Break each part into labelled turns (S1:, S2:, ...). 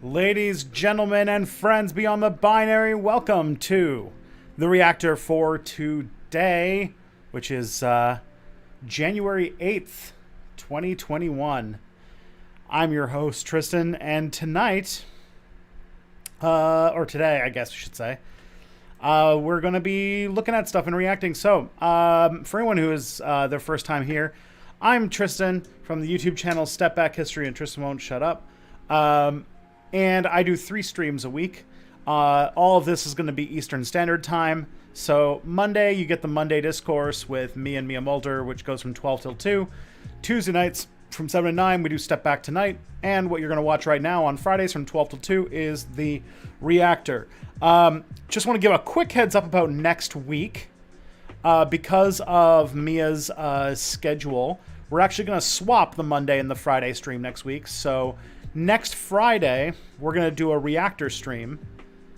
S1: Ladies, gentlemen, and friends beyond the binary, welcome to the Reactor for today, which is January 8th, 2021. I'm your host, Tristan, and tonight, or today, I guess we should say, we're going to be looking at stuff and reacting. So, for anyone who is their first time here, I'm Tristan from the YouTube channel Step Back History and Tristan Won't Shut Up. And I do 3 streams a week. All of this is going to be Eastern Standard Time. So Monday, you get the Monday Discourse with me and Mia Mulder, which goes from 12 till 2. Tuesday nights from 7 to 9, we do Step Back Tonight. And what you're going to watch right now on Fridays from 12 till 2 is the Reactor. Just want to give a quick heads up about next week. Because of Mia's schedule, we're actually going to swap the Monday and the Friday stream next week. So next Friday, we're going to do a Reactor stream.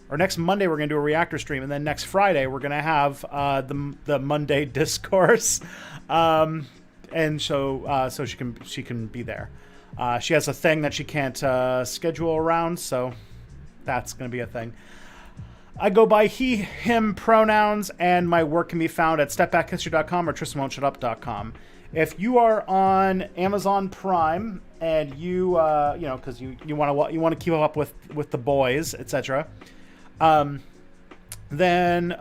S1: Or next Monday, we're going to do a Reactor stream. And then next Friday, we're going to have the Monday Discourse. And so she can be there. She has a thing that she can't schedule around, so that's going to be a thing. I go by he, him pronouns, and my work can be found at stepbackhistory.com or tristanwon'tshutup.com. If you are on Amazon Prime and you because you want to keep up with the boys, etc., then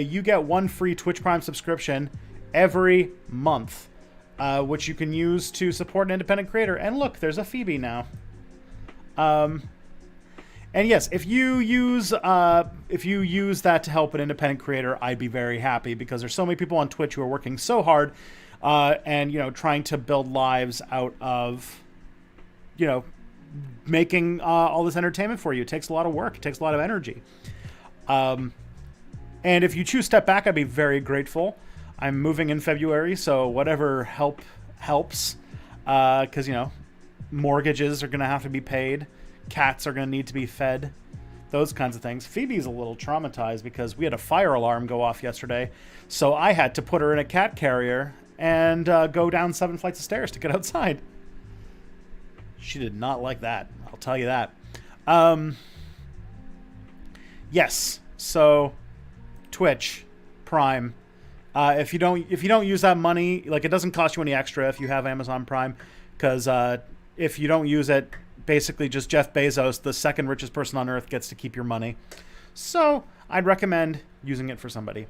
S1: you get 1 free Twitch Prime subscription every month, which you can use to support an independent creator. And look, there's a Phoebe now. And yes, if you use that to help an independent creator, I'd be very happy, because there's so many people on Twitch who are working so hard. And, trying to build lives out of, making all this entertainment for you. It takes a lot of work. It takes a lot of energy. And if you choose Step Back, I'd be very grateful. I'm moving in February, so whatever helps. Because, mortgages are going to have to be paid. Cats are going to need to be fed. Those kinds of things. Phoebe's a little traumatized because we had a fire alarm go off yesterday. So I had to put her in a cat carrier and go down 7 flights of stairs to get outside. She did not like that, I'll tell you that. Yes, so Twitch Prime. If you don't use that money, like, it doesn't cost you any extra if you have Amazon Prime, because if you don't use it, basically just Jeff Bezos, the second richest person on earth, gets to keep your money. So I'd recommend using it for somebody.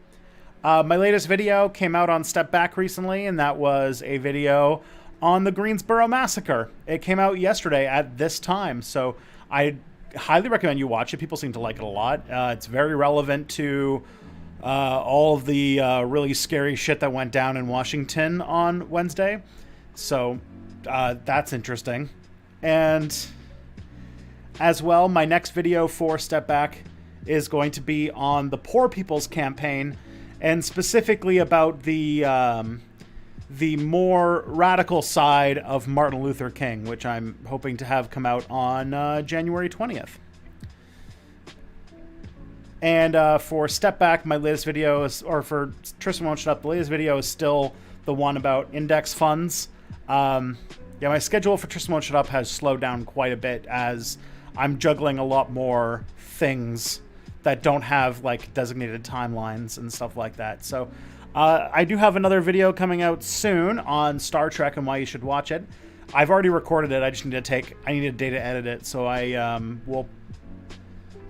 S1: My latest video came out on Step Back recently, and that was a video on the Greensboro Massacre. It came out yesterday at this time, so I highly recommend you watch it. People seem to like it a lot. It's very relevant to all of the really scary shit that went down in Washington on Wednesday. So that's interesting. And as well, my next video for Step Back is going to be on the Poor People's Campaign, and specifically about the more radical side of Martin Luther King, which I'm hoping to have come out on January 20th. And for Step Back, my latest video is, or for Tristan Won't Shut Up, the latest video is still the one about index funds. Yeah, my schedule for Tristan Won't Shut Up has slowed down quite a bit as I'm juggling a lot more things that don't have like designated timelines and stuff like that. So I do have another video coming out soon on Star Trek and why you should watch it. I've already recorded it. I just need to I need a day to edit it. So I will,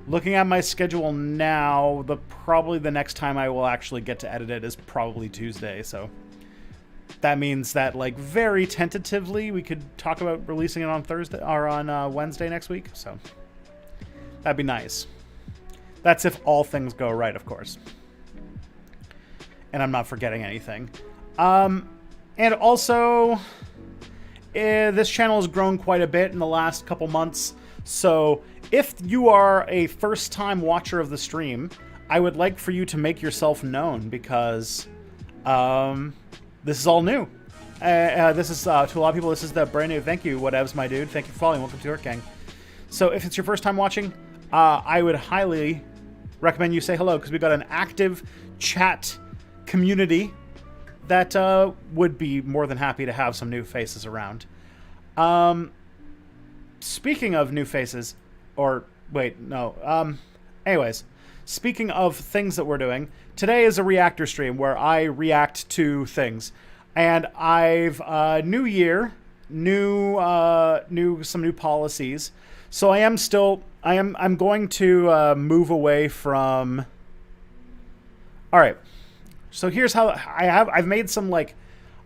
S1: looking at my schedule now, probably the next time I will actually get to edit it is probably Tuesday. So that means that, like, very tentatively we could talk about releasing it on Thursday or on Wednesday next week. So that'd be nice. That's if all things go right, of course. And I'm not forgetting anything. And also, this channel has grown quite a bit in the last couple months. So if you are a first-time watcher of the stream, I would like for you to make yourself known, because this is all new. This is, to a lot of people, this is the brand new. Thank you, whatevs, my dude. Thank you for following. Welcome to Earth Gang. So if it's your first time watching, I would highly recommend you say hello, because we've got an active chat community that would be more than happy to have some new faces around. Speaking of new faces, or wait, no. Anyways, speaking of things that we're doing, today is a Reactor stream where I react to things. And I've new year, some new policies. So I'm going to move away from. All right. So here's how I've made some, like,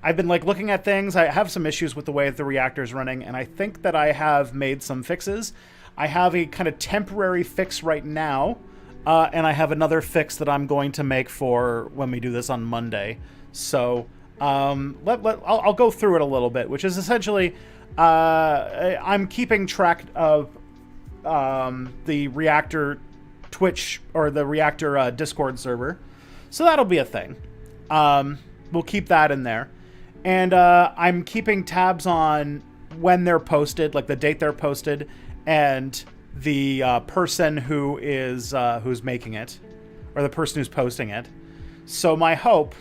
S1: I've been like looking at things. I have some issues with the way the Reactor is running, and I think that I have made some fixes. I have a kind of temporary fix right now, and I have another fix that I'm going to make for when we do this on Monday. So I'll go through it a little bit, which is essentially I'm keeping track of the Reactor Twitch, or the Reactor Discord server. So that'll be a thing. We'll keep that in there. And I'm keeping tabs on when they're posted, like the date they're posted, and the person who is who's making it, or the person who's posting it. So my hope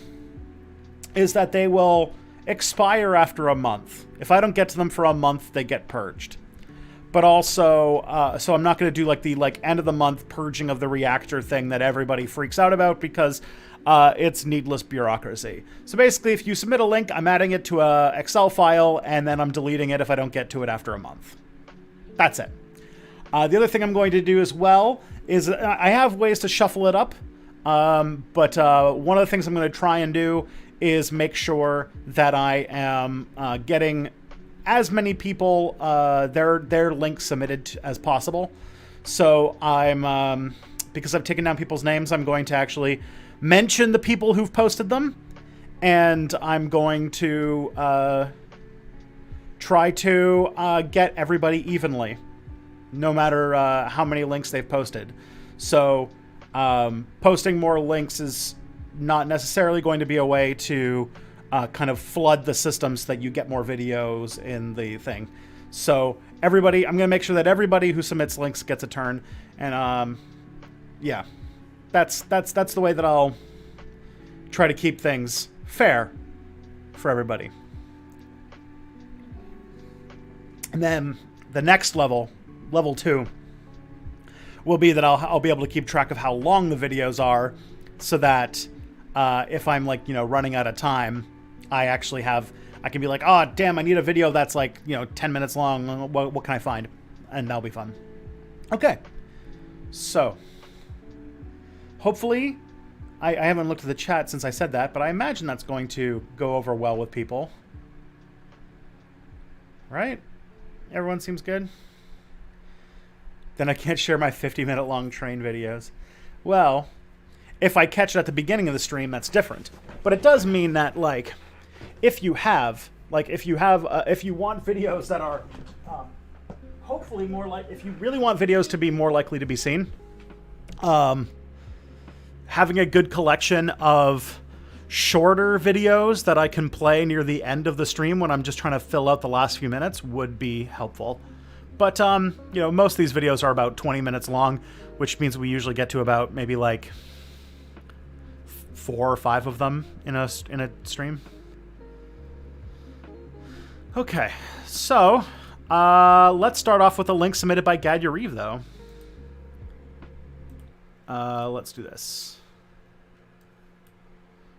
S1: is that they will expire after a month. If I don't get to them for a month, they get purged. But also, so I'm not going to do like the end of the month purging of the Reactor thing that everybody freaks out about, because it's needless bureaucracy. So basically, if you submit a link, I'm adding it to a Excel file, and then I'm deleting it if I don't get to it after a month. That's it. The other thing I'm going to do as well is I have ways to shuffle it up, but one of the things I'm going to try and do is make sure that I am getting as many people their links submitted as possible. So I'm because I've taken down people's names, I'm going to actually mention the people who've posted them, and I'm going to try to get everybody evenly, no matter how many links they've posted. So posting more links is not necessarily going to be a way to kind of flood the system so that you get more videos in the thing. So everybody, I'm going to make sure that everybody who submits links gets a turn. And yeah, that's the way that I'll try to keep things fair for everybody. And then the next level 2, will be that I'll be able to keep track of how long the videos are, so that if I'm, like, running out of time, I can be like, oh damn, I need a video that's like 10 minutes long. What can I find? And that'll be fun. Okay, so hopefully, I haven't looked at the chat since I said that, but I imagine that's going to go over well with people. right? Everyone seems good. Then I can't share my 50-minute long train videos. Well, if I catch it at the beginning of the stream, that's different. But it does mean that, like, if you want videos that are hopefully more like, if you really want videos to be more likely to be seen, having a good collection of shorter videos that I can play near the end of the stream when I'm just trying to fill out the last few minutes would be helpful. But, you know, most of these videos are about 20 minutes long, which means we usually get to about maybe like 4 or 5 of them in a stream. Okay, so let's start off with a link submitted by Gad Yariv, though. Let's do this.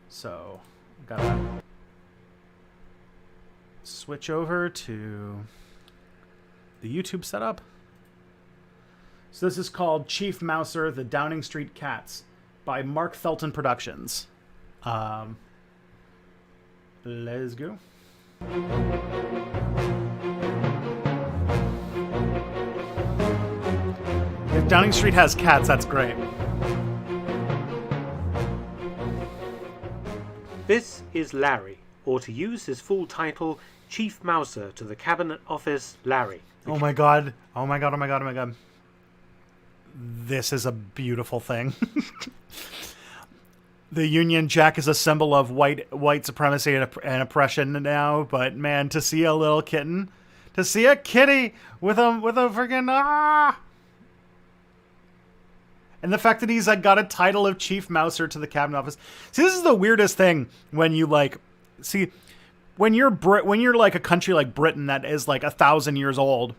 S1: So, gotta switch over to the YouTube setup. So this is called Chief Mouser, The Downing Street Cats by Mark Felton Productions. Let's go. If Downing Street has cats, that's great.
S2: This is Larry, or to use his full title, Chief Mouser to the Cabinet Office, Larry.
S1: Oh my god. Oh my god, oh my god, oh my god. This is a beautiful thing. The Union Jack is a symbol of white supremacy and oppression now, but man, to see a little kitten, to see a kitty with a freaking and the fact that he's got a title of Chief Mouser to the Cabinet Office. See, this is the weirdest thing when you when you're like a country like Britain that is like 1,000 years old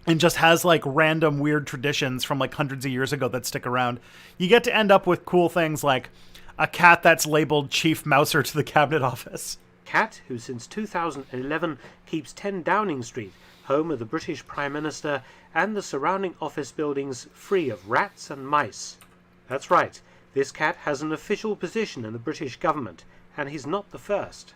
S1: and just has like random weird traditions from like hundreds of years ago that stick around. You get to end up with cool things like a cat that's labeled Chief Mouser to the Cabinet Office.
S2: Cat, who since 2011 keeps 10 Downing Street, home of the British Prime Minister, and the surrounding office buildings free of rats and mice. That's right, this cat has an official position in the British government, and he's not the first.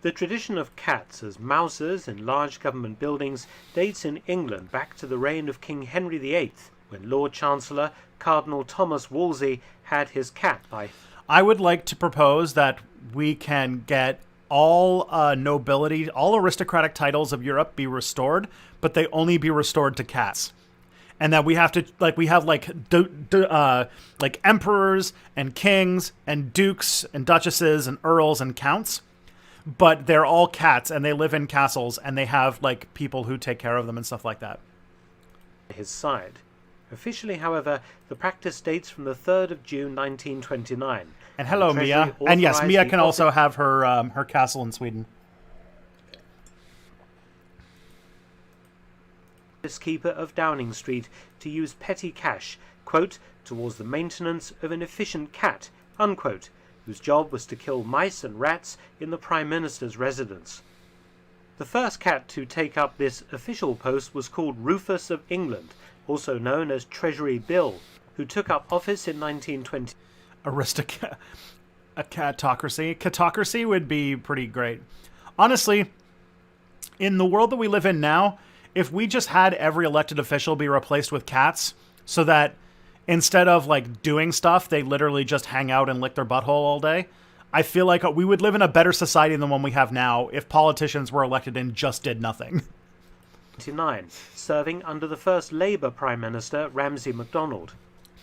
S2: The tradition of cats as mousers in large government buildings dates in England back to the reign of King Henry VIII, when Lord Chancellor Cardinal Thomas Wolsey had his cat by...
S1: I would like to propose that we can get all nobility, all aristocratic titles of Europe be restored, but they only be restored to cats. And that we have to, like, we have like emperors and kings and dukes and duchesses and earls and counts, but they're all cats and they live in castles and they have like people who take care of them and stuff like that.
S2: His side. Officially, however, the practice dates from the 3rd of June 1929.
S1: And hello, Mia. And yes, Mia can also have her castle in Sweden.
S2: Keeper of Downing Street to use petty cash, quote, towards the maintenance of an efficient cat, unquote, whose job was to kill mice and rats in the Prime Minister's residence. The first cat to take up this official post was called Rufus of England, also known as Treasury Bill, who took up office in 1920.
S1: Aristocrat, a catocracy. Catocracy would be pretty great. Honestly, in the world that we live in now, if we just had every elected official be replaced with cats, so that instead of like doing stuff, they literally just hang out and lick their butthole all day, I feel like we would live in a better society than the one we have now if politicians were elected and just did nothing.
S2: 1929, serving under the first Labour Prime Minister Ramsay MacDonald.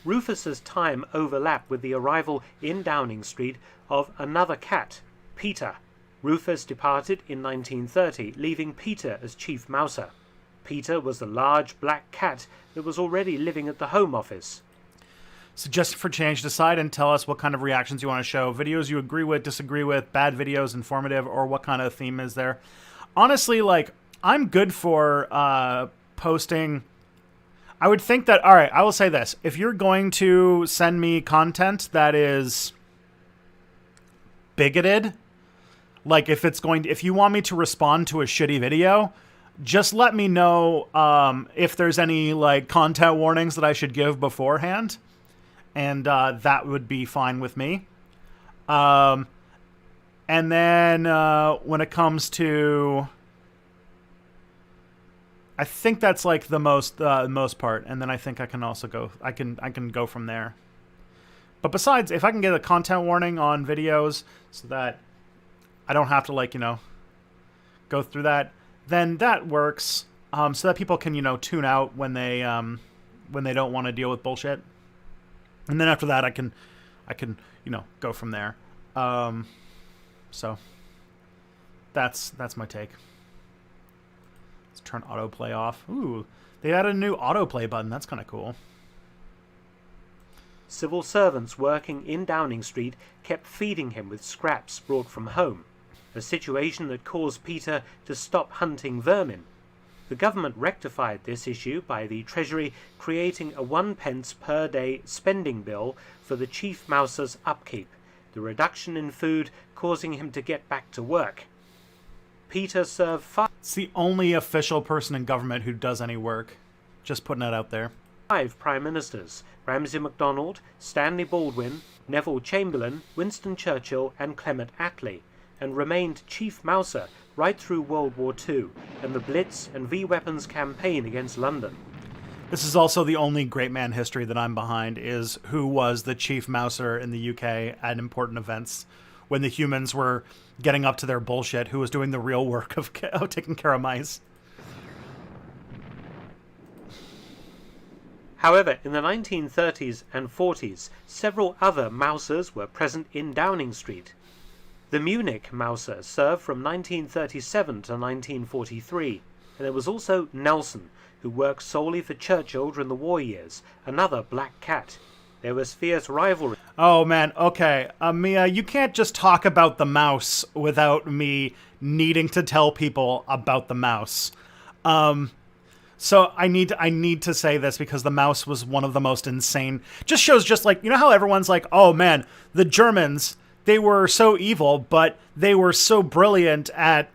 S2: Rufus's time overlapped with the arrival in Downing Street of another cat, Peter. Rufus departed in 1930, leaving Peter as Chief Mouser. Peter was the large black cat that was already living at the Home Office.
S1: Suggested for change, decide and tell us what kind of reactions you want to show. Videos you agree with, disagree with, bad videos, informative, or what kind of theme is there. Honestly, like, I'm good for posting. I would think that, all right, I will say this. If you're going to send me content that is bigoted, like if you want me to respond to a shitty video, just let me know if there's any like content warnings that I should give beforehand. And that would be fine with me. And then when it comes to I think that's like the most part, and then I think I can also go. I can go from there. But besides, if I can get a content warning on videos so that I don't have to go through that, then that works. So that people can tune out when they don't want to deal with bullshit. And then after that, I can go from there. So that's my take. Let's turn autoplay off. Ooh, they added a new autoplay button. That's kind of cool.
S2: Civil servants working in Downing Street kept feeding him with scraps brought from home, a situation that caused Peter to stop hunting vermin. The government rectified this issue by the Treasury creating a 1 pence per day spending bill for the chief mouser's upkeep, the reduction in food causing him to get back to work. Peter served
S1: It's the only official person in government who does any work. Just putting that out there.
S2: 5 prime ministers: Ramsay MacDonald, Stanley Baldwin, Neville Chamberlain, Winston Churchill and Clement Attlee, and remained chief mouser right through World War II and the Blitz and V-Weapons campaign against London.
S1: This is also the only great man history that I'm behind, is who was the chief mouser in the UK at important events when the humans were getting up to their bullshit, who was doing the real work of taking care of mice.
S2: However, in the 1930s and 40s, several other mousers were present in Downing Street. The Munich mouser served from 1937 to 1943, and there was also Nelson, who worked solely for Churchill during the war years, another black cat. There was fierce rivalry.
S1: Oh man, okay. Mia, you can't just talk about the mouse without me needing to tell people about the mouse. So I need to say this because the mouse was one of the most insane. Just shows how everyone's like, oh man, the Germans, they were so evil, but they were so brilliant at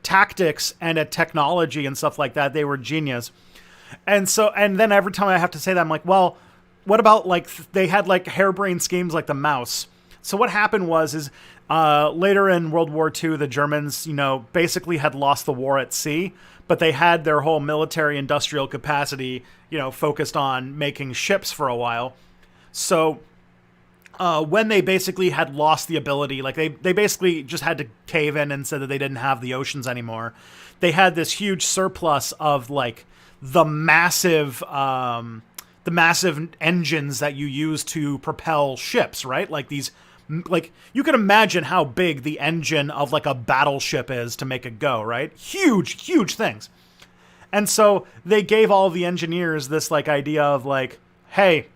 S1: tactics and at technology and stuff like that. They were genius. And then every time I have to say that, I'm like, well, what about they had harebrained schemes like the mouse? So what happened is later in World War II, the Germans, basically had lost the war at sea, but they had their whole military industrial capacity, focused on making ships for a while. So when they basically had lost the ability, they basically just had to cave in and said that they didn't have the oceans anymore. They had this huge surplus of the massive engines that you use to propel ships, right? You can imagine how big the engine of a battleship is to make it go, right? Huge, huge things. And so they gave all the engineers this idea of hey,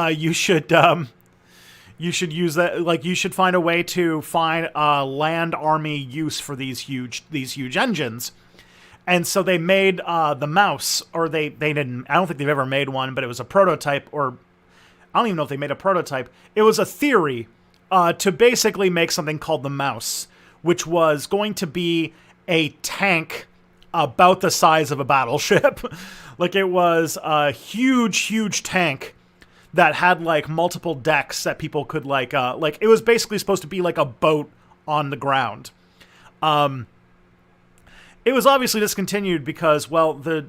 S1: you should use that. You should find a way to find a land army use for these huge engines. And so they made the mouse, or they didn't. I don't think they've ever made one, but it was a prototype, or I don't even know if they made a prototype. It was a theory to basically make something called the mouse, which was going to be a tank about the size of a battleship. It was a huge, huge tank that had multiple decks that people could it was basically supposed to be a boat on the ground. It was obviously discontinued because, well, the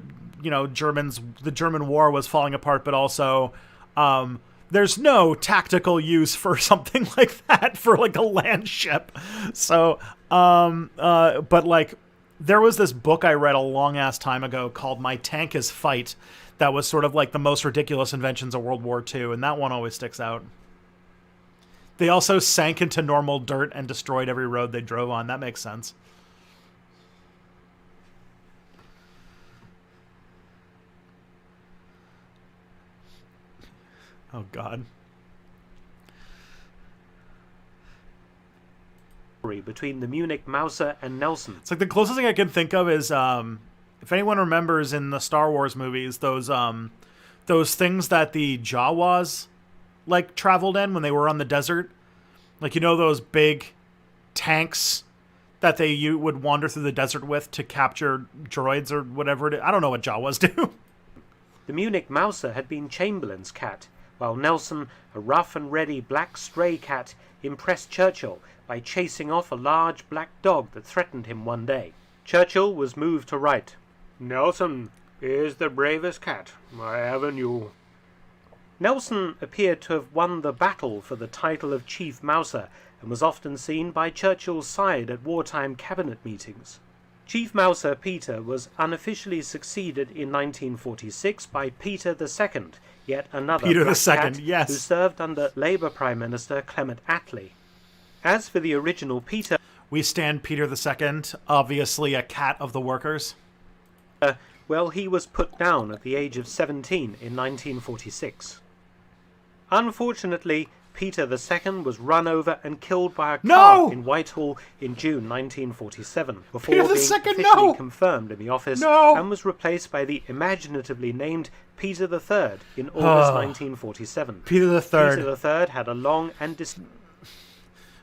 S1: German war was falling apart, but also there's no tactical use for something like that for a land ship. So, but there was this book I read a long ass time ago called My Tank is Fight that was sort of the most ridiculous inventions of World War II, and that one always sticks out. They also sank into normal dirt and destroyed every road they drove on. That makes sense. Oh, God.
S2: Between the Munich mouser and Nelson.
S1: It's the closest thing I can think of is, if anyone remembers in the Star Wars movies, those things that the Jawas, traveled in when they were on the desert. Those big tanks that they would wander through the desert with to capture droids or whatever it is. I don't know what Jawas do.
S2: The Munich mouser had been Chamberlain's cat, while Nelson, a rough and ready black stray cat, impressed Churchill by chasing off a large black dog that threatened him one day. Churchill was moved to write, "Nelson is the bravest cat I ever knew." Nelson appeared to have won the battle for the title of Chief Mouser and was often seen by Churchill's side at wartime cabinet meetings. Chief Mouser Peter was unofficially succeeded in 1946 by Peter II, yet another
S1: Peter
S2: black
S1: II,
S2: cat
S1: yes,
S2: who served under Labour Prime Minister Clement Attlee. As for the original Peter,
S1: we stand Peter II, obviously a cat of the workers.
S2: Well, he was put down at the age of 17 in 1946. Unfortunately, Peter II was run over and killed by a car in Whitehall in June 1947 before being officially confirmed in the office and was replaced by the imaginatively named Peter III in August 1947.
S1: Peter III.
S2: Peter III had a long and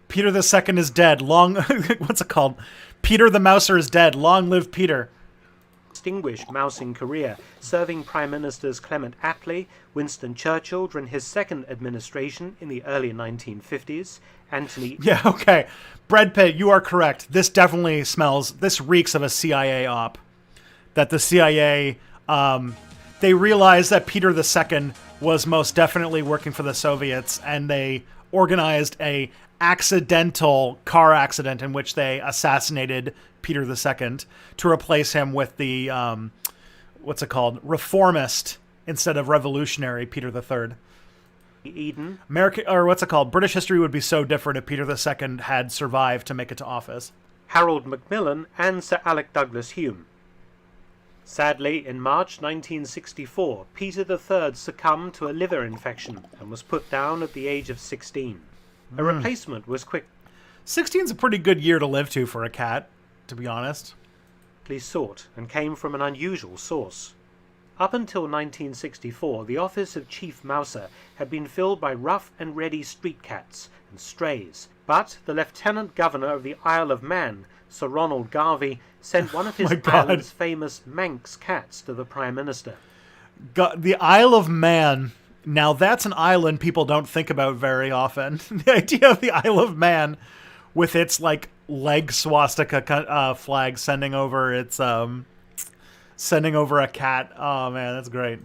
S1: Peter II is dead. Long, what's it called? Peter the Mouser is dead. Long live Peter.
S2: distinguished mousing career, serving Prime Ministers Clement Attlee, Winston Churchill during his second administration in the early 1950s, Anthony...
S1: Yeah, okay. Brad Pitt, you are correct. This definitely smells, this reeks of a CIA op. That the CIA, they realized that Peter II was most definitely working for the Soviets, and they organized a accidental car accident in which they assassinated Peter II to replace him with the, what's it called? Reformist instead of revolutionary Peter III.
S2: Eden.
S1: American, or what's it called? British history would be so different if Peter II had survived to make it to office.
S2: Harold Macmillan and Sir Alec Douglas Hume. Sadly, in March 1964, Peter III succumbed to a liver infection and was put down at the age of 16. A replacement was quickly
S1: 16's a pretty good year to live to for a cat, to be honest.
S2: sought and came from an unusual source. Up until 1964, the office of Chief Mouser had been filled by rough and ready street cats and strays, but the Lieutenant Governor of the Isle of Man, Sir Ronald Garvey, sent one of his island's famous Manx cats to the Prime Minister.
S1: The Isle of Man. Now, that's an island people don't think about very often. The idea of the Isle of Man with its, like, leg swastika flag sending over its, sending over a cat. Oh, man, that's great.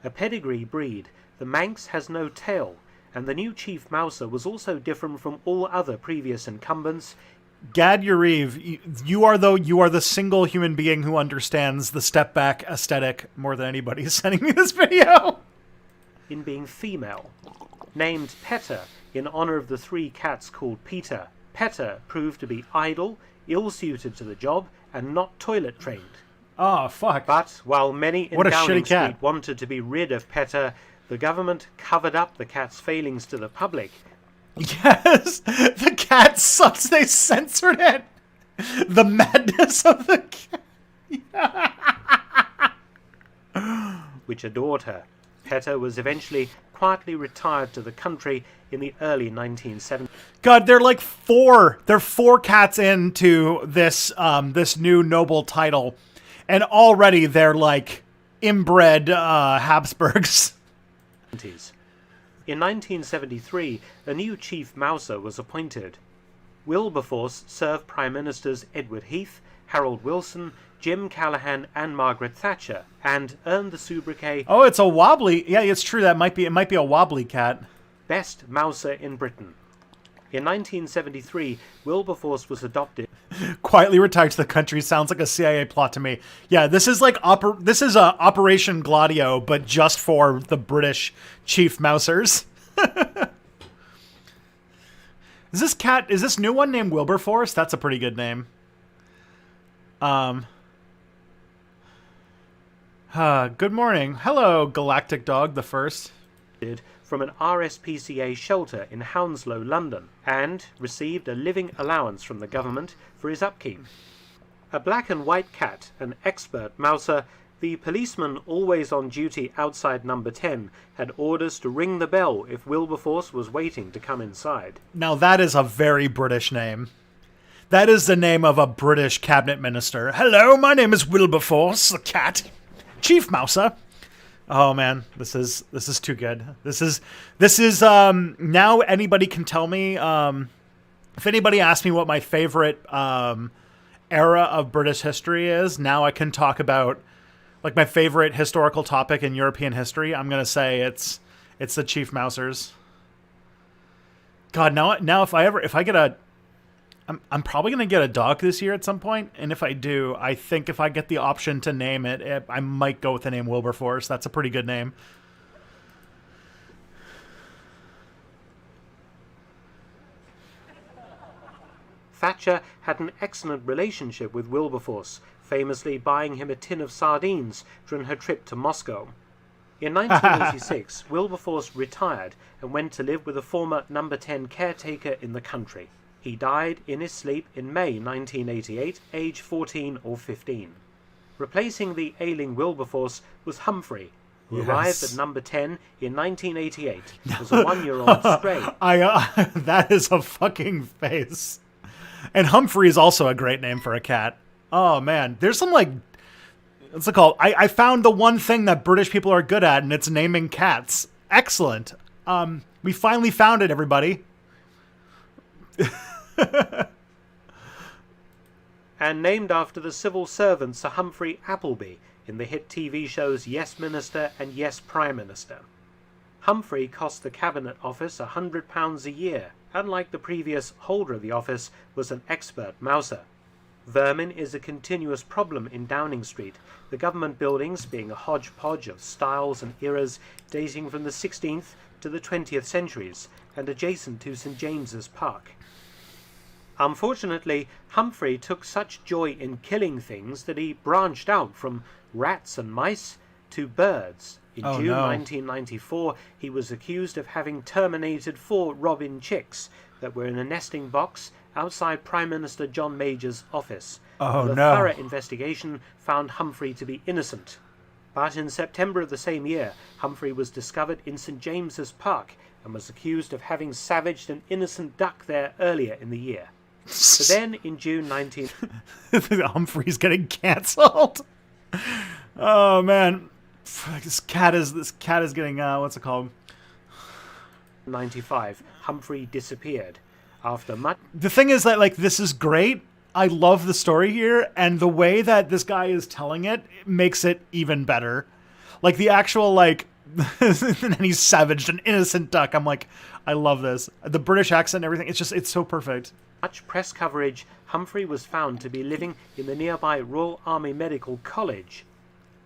S2: A pedigree breed, the Manx has no tail, and the new Chief Mouser was also different from all other previous incumbents.
S1: Gad Yariv, you are the single human being who understands the step back aesthetic more than anybody is sending me this video.
S2: In being female. Named Petter in honor of the three cats called Peter, Petter proved to be idle, ill-suited to the job, and not toilet trained.
S1: Oh, fuck.
S2: But while many in Downing Street wanted to be rid of Petter, the government covered up the cat's failings to the public.
S1: Yes, the cat sucks. They censored it. The madness of the cat.
S2: Which adored her. Petter was eventually quietly retired to the country in the early 1970s.
S1: God, they're like four cats into this this new noble title, and already they're like inbred Habsburgs.
S2: In 1973, a new Chief Mouser was appointed. Wilberforce served Prime Ministers Edward Heath, Harold Wilson, Jim Callaghan and Margaret Thatcher, and earned the sobriquet...
S1: Oh, it's a wobbly... Yeah, it's true. It might be a wobbly cat.
S2: Best Mouser in Britain. In 1973, Wilberforce was adopted...
S1: Quietly retired to the country sounds like a CIA plot to me. Yeah, this is like Operation Gladio, but just for the British Chief Mousers. Is this new one named Wilberforce? That's a pretty good name. Good morning. Hello, Galactic Dog the First.
S2: From an RSPCA shelter in Hounslow, London, and received a living allowance from the government for his upkeep. A black and white cat, an expert mouser, the policeman always on duty outside number 10 had orders to ring the bell if Wilberforce was waiting to come inside.
S1: Now that is a very British name. That is the name of a British cabinet minister. Hello, my name is Wilberforce, the cat. Chief Mouser. Oh man, this is too good. This is now anybody can tell me if anybody asks me what my favorite era of British history is, now I can talk about like my favorite historical topic in European history. I'm gonna say it's the Chief Mousers. God, now if I get a, I'm probably gonna get a dog this year at some point, and if I do, I think if I get the option to name it, I might go with the name Wilberforce. That's a pretty good name.
S2: Thatcher had an excellent relationship with Wilberforce, famously buying him a tin of sardines during her trip to Moscow. In 1986, Wilberforce retired and went to live with a former No. 10 caretaker in the country. He died in his sleep in May 1988, age 14 or 15. Replacing the ailing Wilberforce was Humphrey, who arrived at No. 10 in 1988 as a 1-year-old stray.
S1: That is a fucking face. And Humphrey is also a great name for a cat. Oh, man. There's some, like... What's it called? I found the one thing that British people are good at, and it's naming cats. Excellent. We finally found it, everybody.
S2: And named after the civil servant Sir Humphrey Appleby in the hit TV shows Yes Minister and Yes Prime Minister. Humphrey cost the Cabinet Office £100 a year, and like the previous holder of the office, was an expert mouser. Vermin is a continuous problem in Downing Street, the government buildings being a hodgepodge of styles and eras dating from the 16th to the 20th centuries, and adjacent to St James's Park. Unfortunately, Humphrey took such joy in killing things that he branched out from rats and mice to birds. In June 1994, he was accused of having terminated 4 robin chicks that were in a nesting box outside Prime Minister John Major's office. A thorough investigation found Humphrey to be innocent. But in September of the same year, Humphrey was discovered in St James's Park and was accused of having savaged an innocent duck there earlier in the year. But then, in June 19...
S1: Humphrey's getting cancelled. Oh, man. This cat is getting, what's it called?
S2: 95, Humphrey disappeared. After much...
S1: The thing is that, like, this is great. I love the story here, and the way that this guy is telling it makes it even better. Like, the actual, like... and then he's savaged an innocent duck. I'm like, I love this. The British accent and everything, it's so perfect.
S2: Much press coverage, Humphrey was found to be living in the nearby Royal Army Medical College.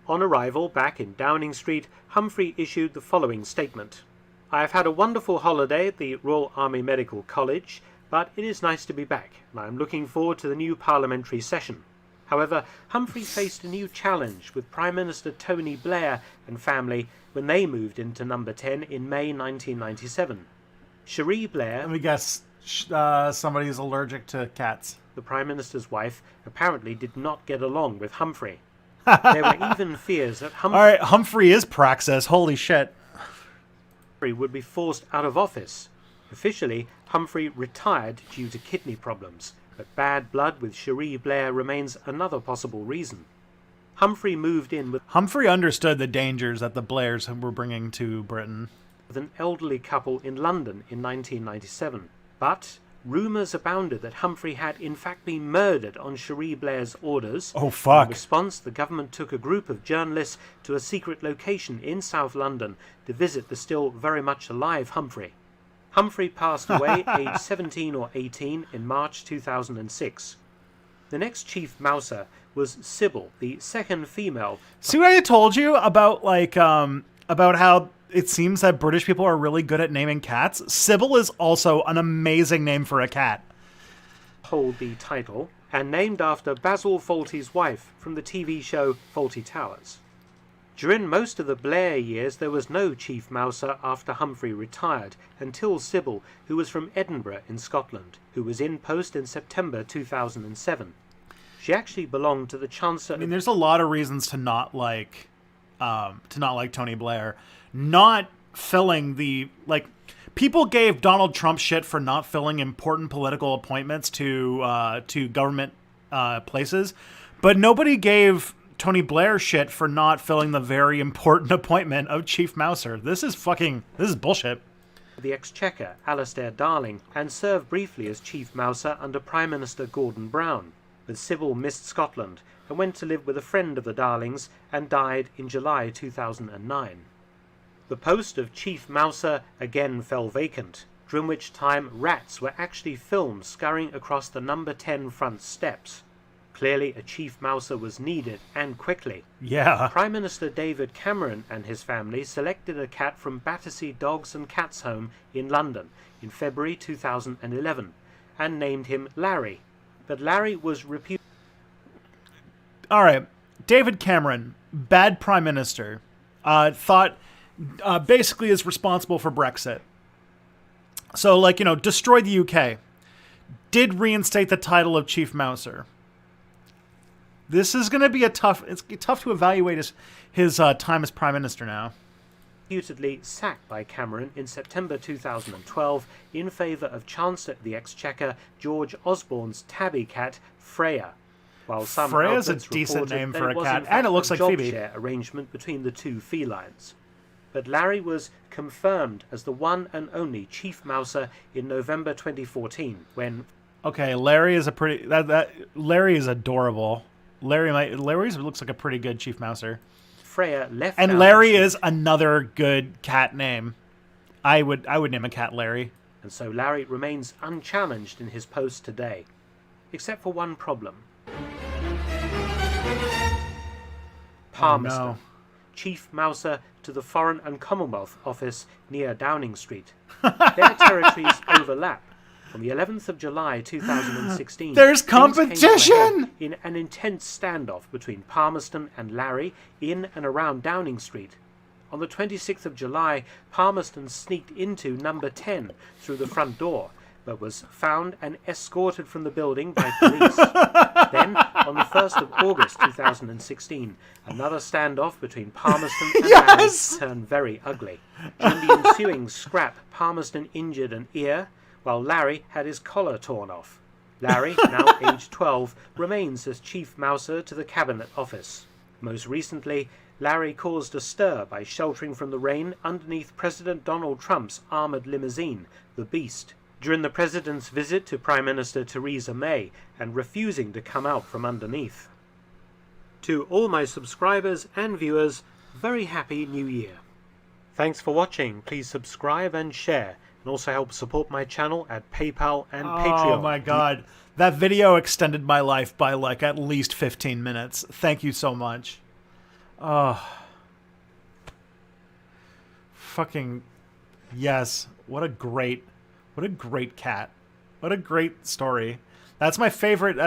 S2: On arrival back in Downing Street, Humphrey issued the following statement. I have had a wonderful holiday at the Royal Army Medical College, but it is nice to be back, and I am looking forward to the new parliamentary session. However, Humphrey faced a new challenge with Prime Minister Tony Blair and family when they moved into No. 10 in May 1997. Cherie Blair...
S1: Let me guess, somebody's allergic to cats.
S2: The Prime Minister's wife apparently did not get along with Humphrey. There were even fears that Humphrey...
S1: Alright, Humphrey is Praxis, holy shit.
S2: Would be forced out of office. Officially, Humphrey retired due to kidney problems, but bad blood with Cherie Blair remains another possible reason. Humphrey moved in with...
S1: Humphrey understood the dangers that the Blairs were bringing to Britain.
S2: ...with an elderly couple in London in 1997, but rumours abounded that Humphrey had in fact been murdered on Cherie Blair's orders.
S1: Oh, fuck.
S2: In response, the government took a group of journalists to a secret location in South London to visit the still very much alive Humphrey. Humphrey passed away aged 17 or 18 in March 2006. The next chief mouser was Sybil, the second female.
S1: See what I told you about, like, about how it seems that British people are really good at naming cats? Sybil is also an amazing name for a cat.
S2: Hold the title, and named after Basil Fawlty's wife from the TV show Fawlty Towers. During most of the Blair years, there was no chief mouser after Humphrey retired, until Sybil, who was from Edinburgh in Scotland, who was in post in September 2007. She actually belonged to the Chancellor...
S1: I mean, there's a lot of reasons to not like Tony Blair. Not filling the, like, people gave Donald Trump shit for not filling important political appointments to government places, but nobody gave Tony Blair shit for not filling the very important appointment of Chief Mouser. This is bullshit.
S2: The Exchequer, Alastair Darling, and served briefly as Chief Mouser under Prime Minister Gordon Brown. but Sybil missed Scotland and went to live with a friend of the Darlings and died in July 2009. The post of Chief Mouser again fell vacant, during which time rats were actually filmed scurrying across the number 10 front steps. Clearly a Chief Mouser was needed, and quickly.
S1: Yeah.
S2: Prime Minister David Cameron and his family selected a cat from Battersea Dogs and Cats Home in London in February 2011 and named him Larry. But Larry was reputed...
S1: All right. David Cameron, bad Prime Minister, basically is responsible for Brexit. So, like, destroyed the UK. Did reinstate the title of Chief Mouser. This is going to be it's tough to evaluate his time as Prime Minister now.
S2: Reputedly sacked by Cameron in September 2012 in favour of Chancellor of the Exchequer George Osborne's tabby cat, Freya. While some
S1: Freya's a
S2: outlets
S1: decent
S2: reported
S1: name
S2: that
S1: for
S2: it
S1: a
S2: was
S1: cat,
S2: in fact
S1: and it looks
S2: a
S1: like
S2: job
S1: Phoebe.
S2: share arrangement between the two felines. But Larry was confirmed as the one and only Chief Mouser in November 2014 when...
S1: Okay, Larry is Larry is adorable. Larry looks like a pretty good Chief Mouser.
S2: Freya left...
S1: And Larry is another good cat name. I would name a cat Larry.
S2: And so Larry remains unchallenged in his post today. Except for one problem. Palmerston.
S1: Oh, no.
S2: Chief Mouser to the Foreign and Commonwealth Office near Downing Street. Their territories overlap. On the 11th of July 2016,
S1: there's competition!
S2: In an intense standoff between Palmerston and Larry in and around Downing Street. On the 26th of July, Palmerston sneaked into number 10 through the front door, but was found and escorted from the building by police. Then, on the 1st of August 2016, another standoff between Palmerston and Larry turned very ugly. During the ensuing scrap, Palmerston injured an ear, while Larry had his collar torn off. Larry, now aged 12, remains as Chief Mouser to the Cabinet Office. Most recently, Larry caused a stir by sheltering from the rain underneath President Donald Trump's armoured limousine, the Beast, during the President's visit to Prime Minister Theresa May and refusing to come out from underneath. To all my subscribers and viewers, very happy New Year. Thanks for watching. Please subscribe and share, and also help support my channel at PayPal and Patreon.
S1: Oh my god. That video extended my life by like at least 15 minutes. Thank you so much. Oh. Fucking yes. What a great cat. What a great story. That's my favorite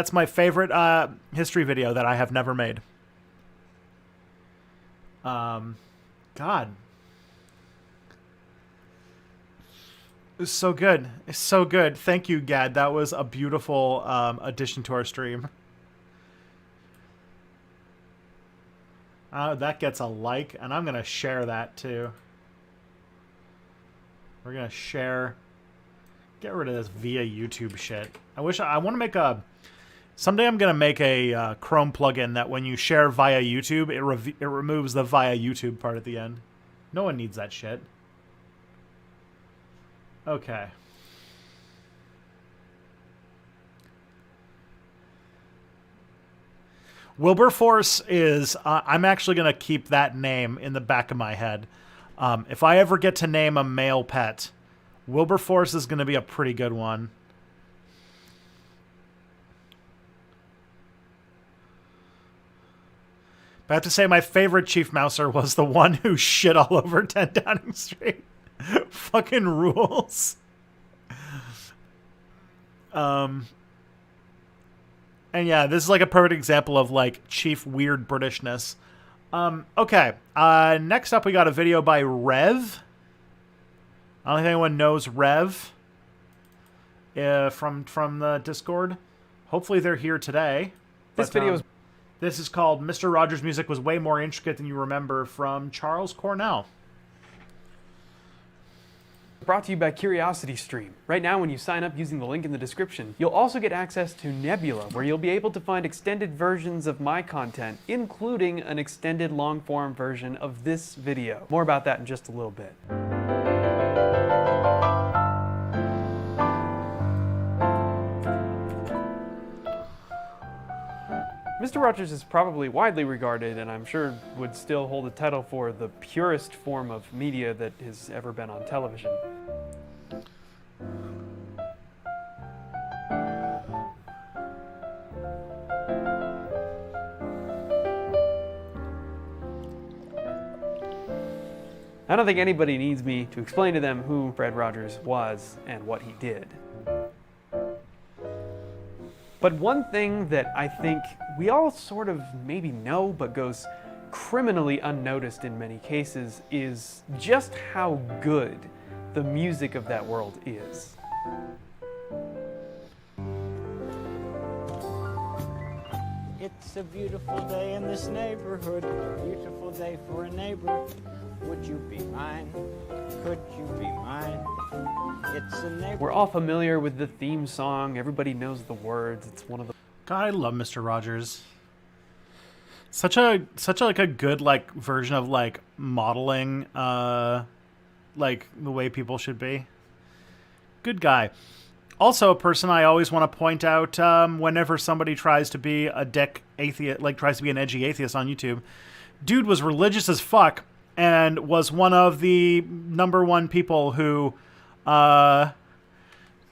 S1: history video that I have never made. God. It's so good. It's so good. Thank you, Gad. That was a beautiful addition to our stream. That gets a like, and I'm going to share that too. We're going to share. Get rid of this via YouTube shit. I want to make a... Someday I'm going to make a Chrome plugin that when you share via YouTube, it removes the via YouTube part at the end. No one needs that shit. Okay. Wilberforce is... I'm actually going to keep that name in the back of my head. If I ever get to name a male pet, Wilberforce is going to be a pretty good one. But I have to say my favorite Chief Mouser was the one who shit all over 10 Downing Street. Fucking rules. And yeah, this is like a perfect example of like Chief weird Britishness. Okay. Next up we got a video by Rev. I don't think anyone knows Rev from the Discord. Hopefully they're here today. This is called Mr. Rogers' Music Was Way More Intricate Than You Remember from Charles Cornell.
S3: Brought to you by CuriosityStream. Right now, when you sign up using the link in the description, you'll also get access to Nebula, where you'll be able to find extended versions of my content, including an extended long-form version of this video. More about that in just a little bit. Mr. Rogers is probably widely regarded, and I'm sure would still hold the title for the purest form of media that has ever been on television. I don't think anybody needs me to explain to them who Fred Rogers was and what he did. But one thing that I think we all sort of maybe know but goes criminally unnoticed in many cases is just how good the music of that world is.
S4: It's a beautiful day in this neighborhood, a beautiful day for a neighbor. Would you be mine? Could you be mine? It's a neighbor.
S3: We're all familiar with the theme song. Everybody knows the words. It's one of the...
S1: God, I love Mr. Rogers. Such a like a good like version of like modeling like the way people should be. Good guy. Also a person I always want to point out whenever somebody tries to be a dick atheist, like tries to be an edgy atheist on YouTube. Dude was religious as fuck and was one of the #1 people who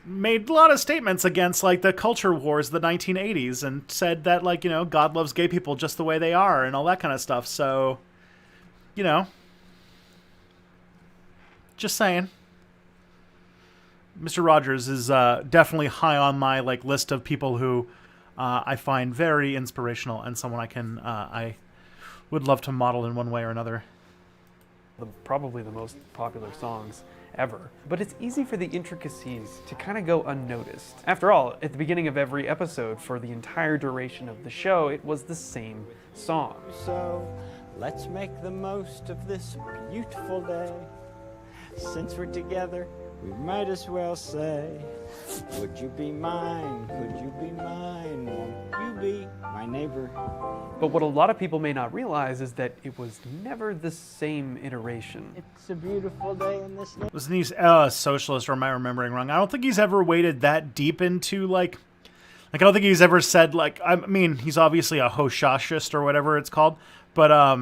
S1: made a lot of statements against like the culture wars of the 1980s and said that like, you know, God loves gay people just the way they are and all that kind of stuff. So, you know, just saying. Mr. Rogers is definitely high on my like list of people who I find very inspirational and someone I would love to model in one way or another.
S3: Probably the most popular songs ever. But it's easy for the intricacies to kind of go unnoticed. After all, at the beginning of every episode for the entire duration of the show, it was the same song.
S4: So let's make the most of this beautiful day. Since we're together, we might as well say, would you be mine? Could you be mine? Won't you be my neighbor?
S3: But what a lot of people may not realize is that it was never the same iteration.
S4: It's a beautiful day in this neighborhood.
S1: Wasn't he a socialist, or am I remembering wrong? I don't think he's ever waded that deep into like I don't think he's ever said like, I mean, he's obviously a Hoshashist or whatever it's called, but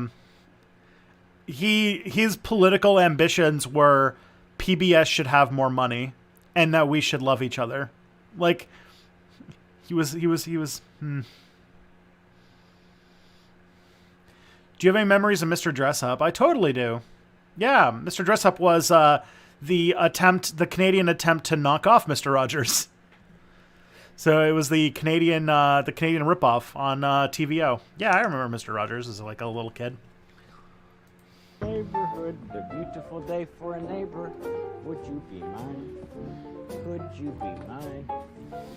S1: his political ambitions were PBS should have more money and that we should love each other. Like he was Do you have any memories of Mr. Dressup? I totally do. Yeah, Mr. Dressup was the Canadian attempt to knock off Mr. Rogers. So it was the Canadian ripoff on TVO. Yeah, I remember Mr. Rogers as like a little kid.
S4: Neighborhood, a beautiful day for a neighbor. Would you be mine? Could you be mine?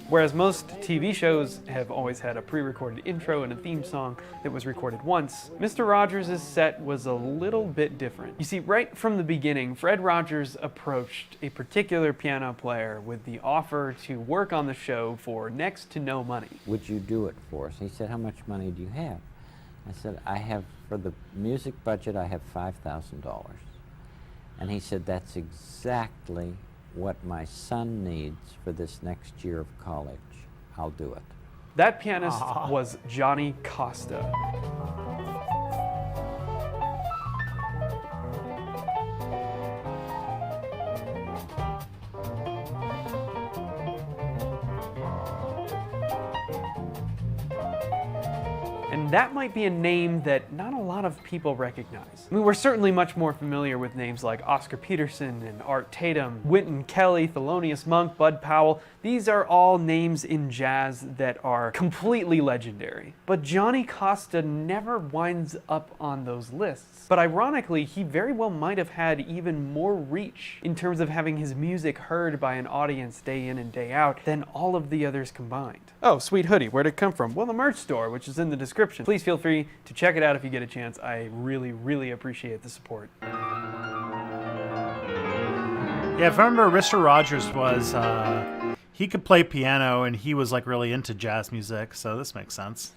S3: Whereas most TV shows have always had a pre-recorded intro and a theme song that was recorded once, Mr. Rogers' set was a little bit different. You see, right from the beginning, Fred Rogers approached a particular piano player with the offer to work on the show for next to no money.
S4: Would you do it for us? He said, how much money do you have? I said, I have, for the music budget, I have $5,000. And he said, that's exactly what my son needs for this next year of college. I'll do it.
S3: That pianist was Johnny Costa. And that might be a name that not a lot of people recognize. I mean, we're certainly much more familiar with names like Oscar Peterson and Art Tatum, Wynton Kelly, Thelonious Monk, Bud Powell. These are all names in jazz that are completely legendary. But Johnny Costa never winds up on those lists. But ironically, he very well might have had even more reach in terms of having his music heard by an audience day in and day out than all of the others combined. Oh, sweet hoodie, where'd it come from? Well, the merch store, which is in the description. Please feel free to check it out if you get a chance. I really, really appreciate the support.
S1: Yeah, if I remember, Mr. Rogers was, he could play piano and he was like really into jazz music, so this makes sense.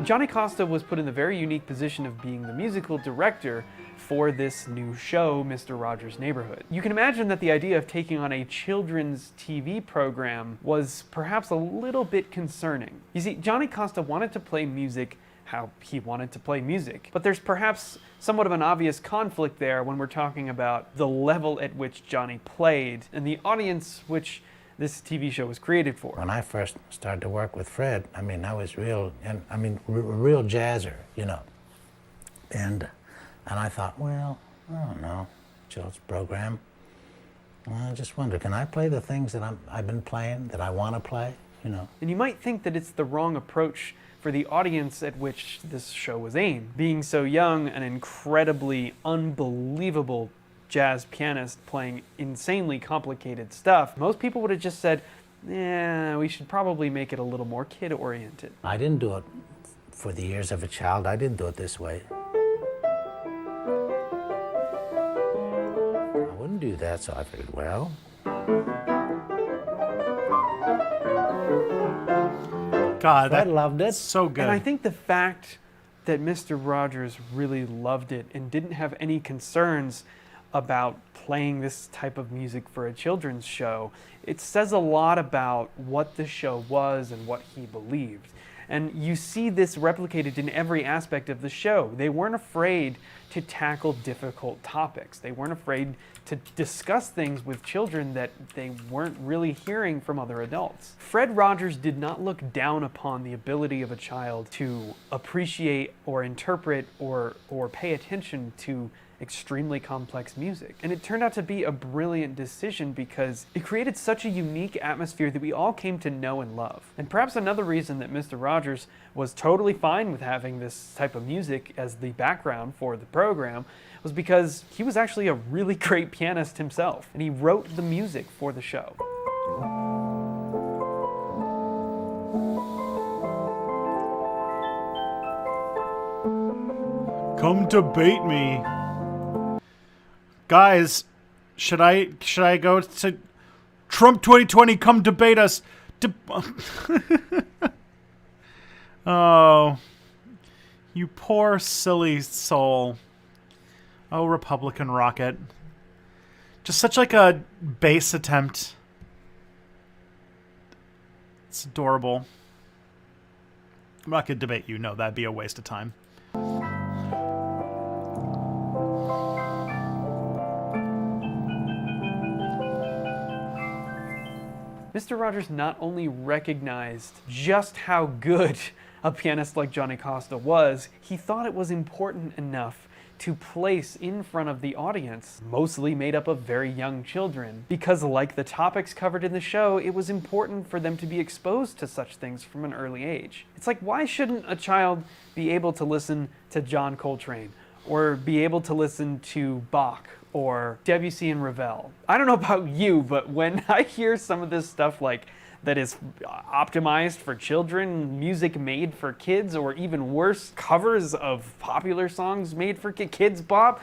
S3: Johnny Costa was put in the very unique position of being the musical director for this new show, Mr. Rogers' Neighborhood. You can imagine that the idea of taking on a children's TV program was perhaps a little bit concerning. You see, Johnny Costa wanted to play music how he wanted to play music, but there's perhaps somewhat of an obvious conflict there when we're talking about the level at which Johnny played and the audience which this TV show was created for.
S5: When I first started to work with Fred, I was real jazzer, you know. And I thought, well, I don't know, children's program. Well, I just wonder, can I play the things that I've been playing, that I want to play, you know?
S3: And you might think that it's the wrong approach for the audience at which this show was aimed. Being so young, an incredibly unbelievable jazz pianist playing insanely complicated stuff, most people would have just said, we should probably make it a little more kid-oriented.
S5: I didn't do it for the ears of a child. I didn't do it this way. I wouldn't do that, so I figured, well.
S1: God,
S5: I loved it.
S1: So good.
S3: And I think the fact that Mr. Rogers really loved it and didn't have any concerns about playing this type of music for a children's show, it says a lot about what the show was and what he believed. And you see this replicated in every aspect of the show. They weren't afraid to tackle difficult topics. They weren't afraid to discuss things with children that they weren't really hearing from other adults. Fred Rogers did not look down upon the ability of a child to appreciate or interpret or pay attention to extremely complex music. And it turned out to be a brilliant decision because it created such a unique atmosphere that we all came to know and love. And perhaps another reason that Mr. Rogers was totally fine with having this type of music as the background for the program was because he was actually a really great pianist himself, and he wrote the music for the show.
S1: Come debate me. Guys, should I go to Trump 2020? Come debate us. Oh, you poor silly soul. Oh, Republican rocket. Just such like a base attempt. It's adorable. I'm not gonna debate you. No, that'd be a waste of time.
S3: Mr. Rogers not only recognized just how good a pianist like Johnny Costa was, he thought it was important enough to place in front of the audience, mostly made up of very young children, because like the topics covered in the show, it was important for them to be exposed to such things from an early age. It's like, why shouldn't a child be able to listen to John Coltrane, or be able to listen to Bach, or Debussy and Ravel? I don't know about you, but when I hear some of this stuff like that is optimized for children, music made for kids, or even worse, covers of popular songs made for kids pop,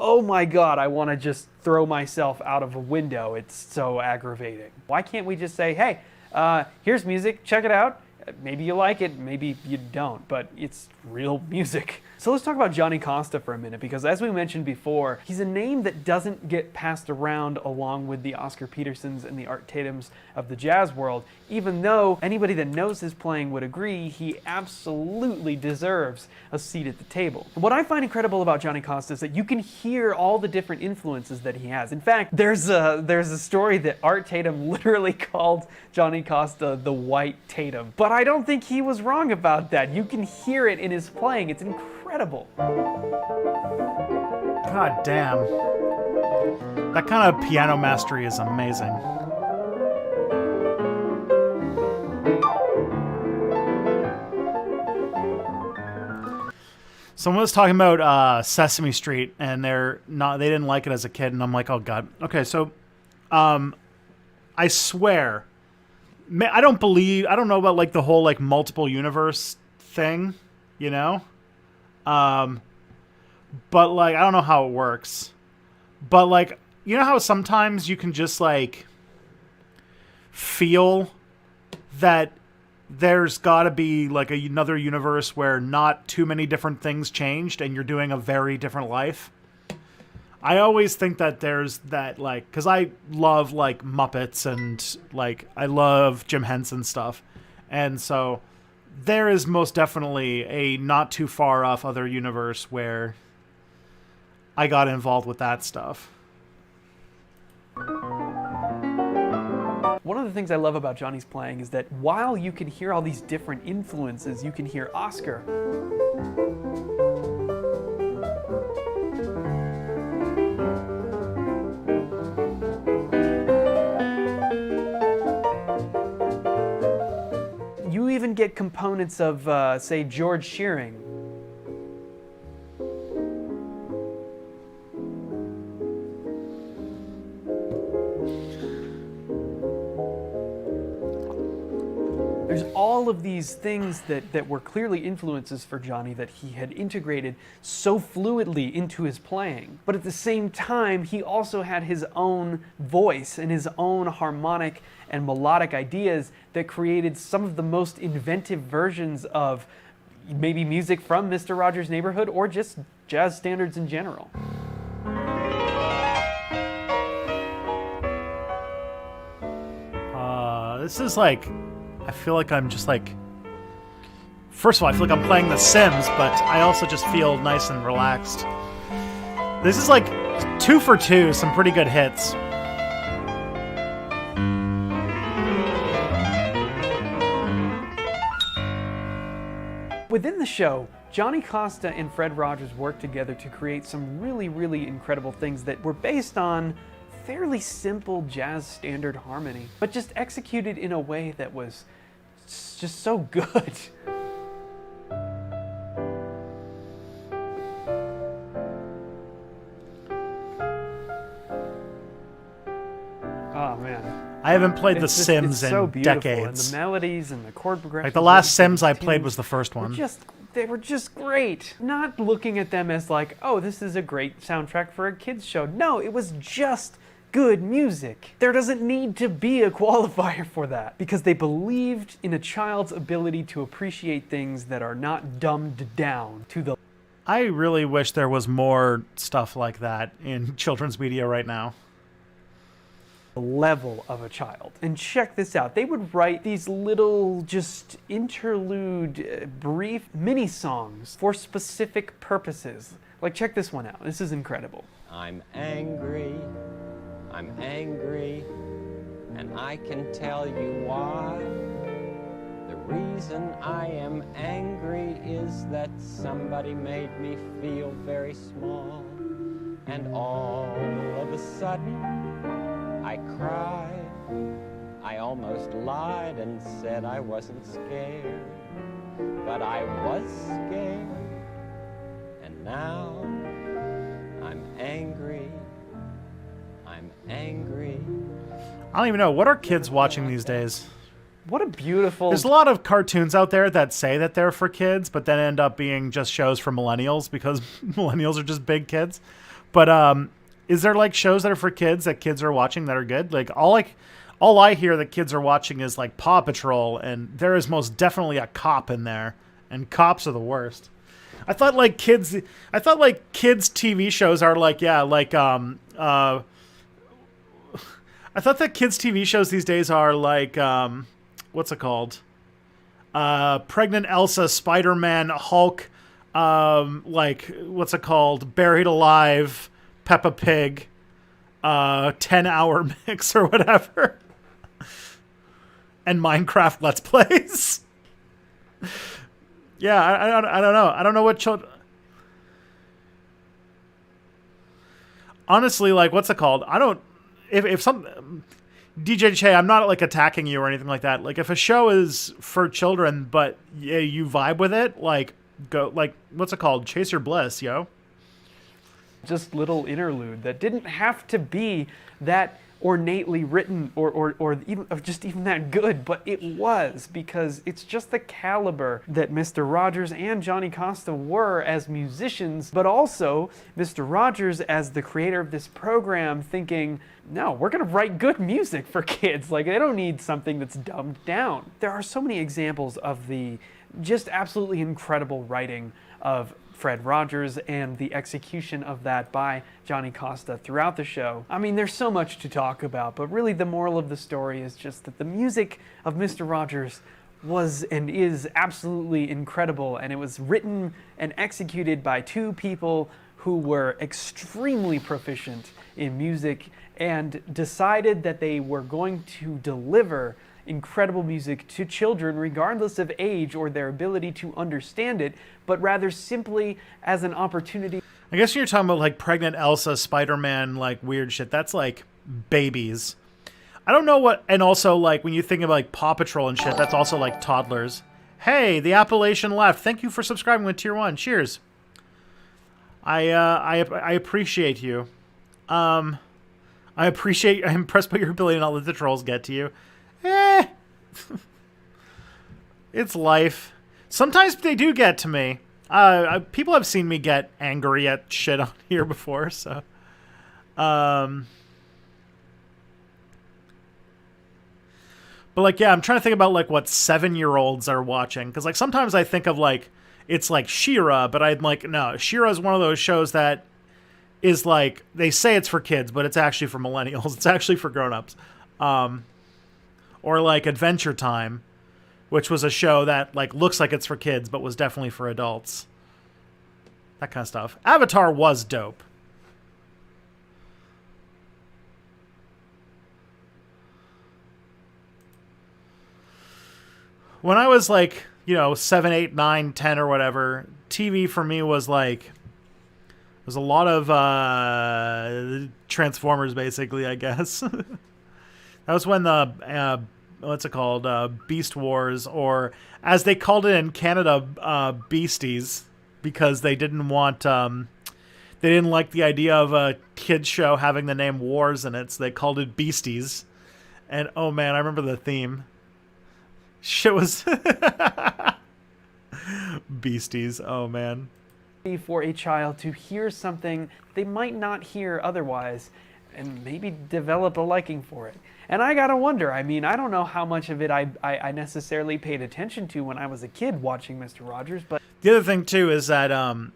S3: oh my God, I want to just throw myself out of a window. It's so aggravating. Why can't we just say, hey, here's music, check it out. Maybe you like it, maybe you don't, but it's real music. So let's talk about Johnny Costa for a minute, because as we mentioned before, he's a name that doesn't get passed around along with the Oscar Petersons and the Art Tatums of the jazz world, even though anybody that knows his playing would agree he absolutely deserves a seat at the table. And what I find incredible about Johnny Costa is that you can hear all the different influences that he has. In fact, there's a story that Art Tatum literally called Johnny Costa the White Tatum. But I don't think he was wrong about that. You can hear it in his playing. It's incredible.
S1: God damn. That kind of piano mastery is amazing. Someone was talking about Sesame Street, and they didn't like it as a kid, and I'm like, oh God. Okay, so I swear, I don't know about like the whole like multiple universe thing, you know? But like, I don't know how it works, but like, you know how sometimes you can just like feel that there's got to be like another universe where not too many different things changed and you're doing a very different life. I always think that there's that, like, because I love like Muppets and like I love Jim Henson stuff, and so there is most definitely a not too far off other universe where I got involved with that stuff.
S3: One of the things I love about Johnny's playing is that while you can hear all these different influences, you can hear Oscar. You even get components of, say, George Shearing. There's all of these things that were clearly influences for Johnny that he had integrated so fluidly into his playing. But at the same time, he also had his own voice and his own harmonic and melodic ideas that created some of the most inventive versions of maybe music from Mr. Rogers' Neighborhood or just jazz standards in general.
S1: This is like, I feel like I'm just like, first of all, I feel like I'm playing The Sims, but I also just feel nice and relaxed. This is like 2 for 2, some pretty good hits.
S3: Within the show, Johnny Costa and Fred Rogers worked together to create some really, really incredible things that were based on fairly simple jazz standard harmony, but just executed in a way that was just so good. Oh man.
S1: I haven't played The Sims
S3: it's so
S1: in
S3: beautiful,
S1: decades.
S3: And the melodies and the chord progressions.
S1: Like the last Sims I played was the first one.
S3: They were just great. Not looking at them as like, oh, this is a great soundtrack for a kid's show. No, it was just good music. There doesn't need to be a qualifier for that because they believed in a child's ability to appreciate things that are not dumbed down to the...
S1: I really wish there was more stuff like that in children's media right now.
S3: level of a child. And check this out. They would write these little just interlude, brief mini songs for specific purposes. Like check this one out. This is incredible.
S6: I'm angry, and I can tell you why. The reason I am angry is that somebody made me feel very small. And all of a sudden, I cried. I almost lied and said I wasn't scared. But I was scared. And now, I'm angry. I'm angry.
S1: I don't even know. What are kids watching these days?
S3: What a beautiful...
S1: There's a lot of cartoons out there that say that they're for kids, but then end up being just shows for millennials because millennials are just big kids. But is there like shows that are for kids that kids are watching that are good? Like all I hear that kids are watching is like Paw Patrol, and there is most definitely a cop in there, and cops are the worst. I thought kids TV shows are like, yeah, like I thought that kids TV shows these days are like what's it called? Pregnant Elsa, Spider-Man, Hulk, like what's it called? Buried Alive, Peppa Pig, 10-hour mix or whatever. And Minecraft Let's Plays. Yeah, I don't know. I don't know what children... Honestly, like, what's it called? I don't... If some... DJ Che, I'm not, like, attacking you or anything like that. Like, if a show is for children, but yeah, you vibe with it, like, go... Like, what's it called? Chase your bliss, yo.
S3: just little interlude that didn't have to be that ornately written or even that good, but it was, because it's just the caliber that Mr. Rogers and Johnny Costa were as musicians, but also Mr. Rogers as the creator of this program thinking, no, we're going to write good music for kids. Like, they don't need something that's dumbed down. There are so many examples of the just absolutely incredible writing of Fred Rogers and the execution of that by Johnny Costa throughout the show. I mean, there's so much to talk about, but really the moral of the story is just that the music of Mr. Rogers was and is absolutely incredible, and it was written and executed by two people who were extremely proficient in music and decided that they were going to deliver incredible music to children regardless of age or their ability to understand it, but rather simply as an opportunity.
S1: I guess you're talking about like pregnant Elsa, Spider-Man, like weird shit. That's like babies. I don't know what, and also like when you think of like Paw Patrol and shit, that's also like toddlers. Hey, the Appalachian Left, thank you for subscribing with Tier 1. Cheers. I appreciate you. I'm impressed by your ability to not let the trolls get to you. It's life. Sometimes they do get to me. People have seen me get angry at shit on here before, so. But like, yeah, I'm trying to think about like what 7-year-olds are watching, because like sometimes I think of like it's like She-Ra, but I'm like, no, She-Ra is one of those shows that is like, they say it's for kids, but it's actually for millennials. It's actually for grown-ups. Or like Adventure Time, which was a show that like looks like it's for kids, but was definitely for adults. That kind of stuff. Avatar was dope. When I was like, 7, 8, 9, 10 or whatever, TV for me was like, there's a lot of Transformers, basically, I guess. That was when the, what's it called? Beast Wars, or as they called it in Canada, Beasties, because they didn't want, they didn't like the idea of a kid's show having the name Wars in it, so they called it Beasties. And oh man, I remember the theme. Shit was Beasties, oh man.
S3: For a child to hear something they might not hear otherwise, and maybe develop a liking for it. And I gotta wonder, I mean, I don't know how much of it I necessarily paid attention to when I was a kid watching Mr. Rogers, but...
S1: The other thing, too, is that,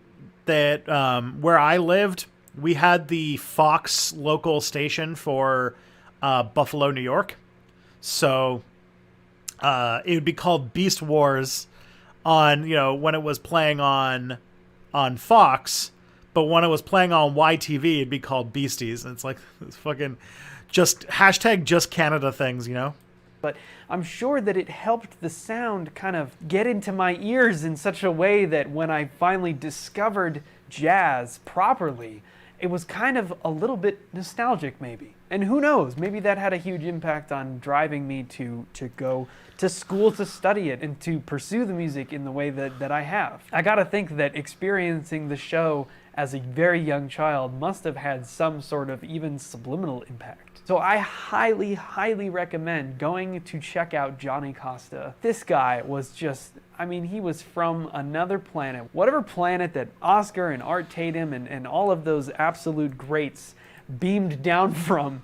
S1: where I lived, we had the Fox local station for Buffalo, New York. So it would be called Beast Wars on, when it was playing on Fox, but when it was playing on YTV, it'd be called Beasties. And it's like, it's fucking just Canada things,
S3: But I'm sure that it helped the sound kind of get into my ears in such a way that when I finally discovered jazz properly, it was kind of a little bit nostalgic maybe. And who knows, maybe that had a huge impact on driving me to go to school to study it and to pursue the music in the way that I have. I gotta think that experiencing the show as a very young child must have had some sort of even subliminal impact. So I highly, highly recommend going to check out Johnny Costa. This guy was just, I mean, he was from another planet. Whatever planet that Oscar and Art Tatum and all of those absolute greats beamed down from,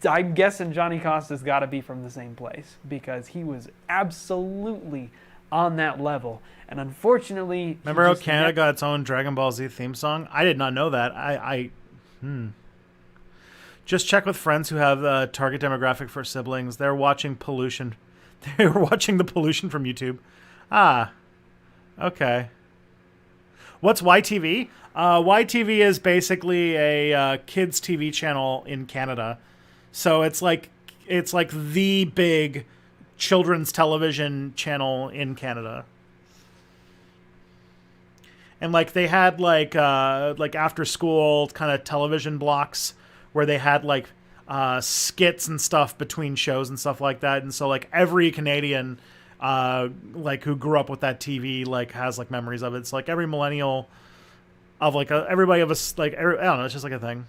S3: I'm guessing Johnny Costa's got to be from the same place, because he was absolutely on that level. And unfortunately,
S1: remember how Canada got its own Dragon Ball Z theme song? I did not know that. Just check with friends who have the target demographic for siblings. They're watching pollution. They were watching the pollution from YouTube. Ah, okay. What's YTV? YTV is basically a kids TV channel in Canada. So it's like the big children's television channel in Canada. And like they had like after school kind of television blocks where they had like skits and stuff between shows and stuff like that. And so like every Canadian like who grew up with that TV like has like memories of it. It's like every millennial of like everybody of us, like, I don't know, it's just like a thing.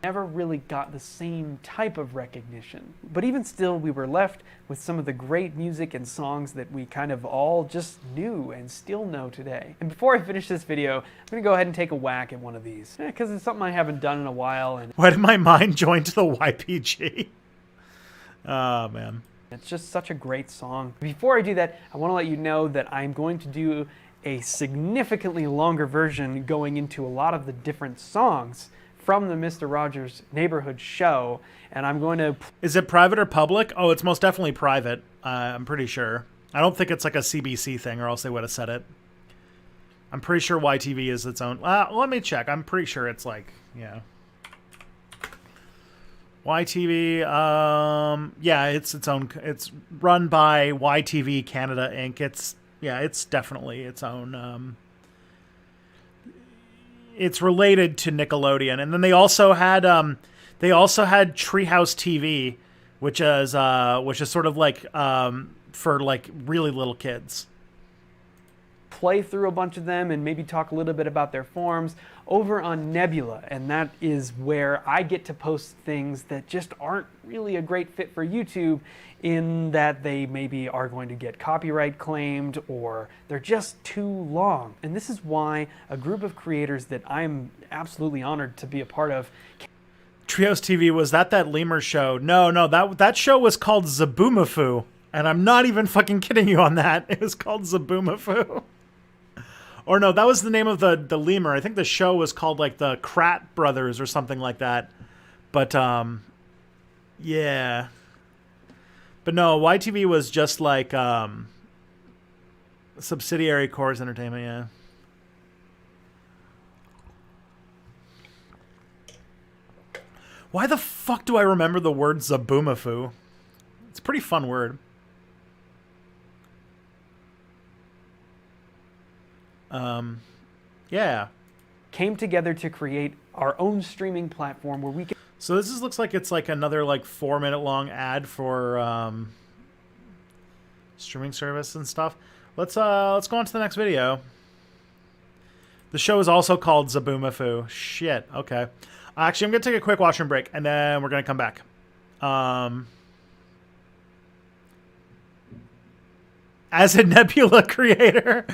S3: Never really got the same type of recognition. But even still, we were left with some of the great music and songs that we kind of all just knew and still know today. And before I finish this video, I'm gonna go ahead and take a whack at one of these, because it's something I haven't done in a while. And
S1: why did my mind join to the YPG? Oh, man.
S3: It's just such a great song. Before I do that, I want to let you know that I'm going to do a significantly longer version going into a lot of the different songs from the Mr. Rogers Neighborhood Show, and I'm going to...
S1: Is it private or public? Oh, it's most definitely private. I'm pretty sure. I don't think it's like a CBC thing, or else they would have said it. I'm pretty sure YTV is its own... let me check. I'm pretty sure it's like, yeah. YTV, yeah, it's its own... It's run by YTV Canada Inc. It's definitely its own... It's related to Nickelodeon, and then they also had Treehouse TV, which is sort of like for like really little kids.
S3: Play through a bunch of them and maybe talk a little bit about their forms over on Nebula, and that is where I get to post things that just aren't really a great fit for YouTube, in that they maybe are going to get copyright claimed or they're just too long. And this is why a group of creators that I'm absolutely honored to be a part of.
S1: Trios TV, was that lemur show? No, that show was called Zaboomafoo, and I'm not even fucking kidding you on that. It was called Zaboomafoo. Or no, that was the name of the lemur. I think the show was called like the Krat Brothers or something like that. But yeah. But no, YTV was just like subsidiary Coors Entertainment, yeah. Why the fuck do I remember the word Zaboomafoo? It's a pretty fun word. Yeah.
S3: Came together to create our own streaming platform where we can...
S1: So this looks like it's like another like 4-minute long ad for streaming service and stuff. Let's go on to the next video. The show is also called Zaboomafoo. Shit. Okay. Actually, I'm gonna take a quick washroom break and then we're gonna come back. As a Nebula creator,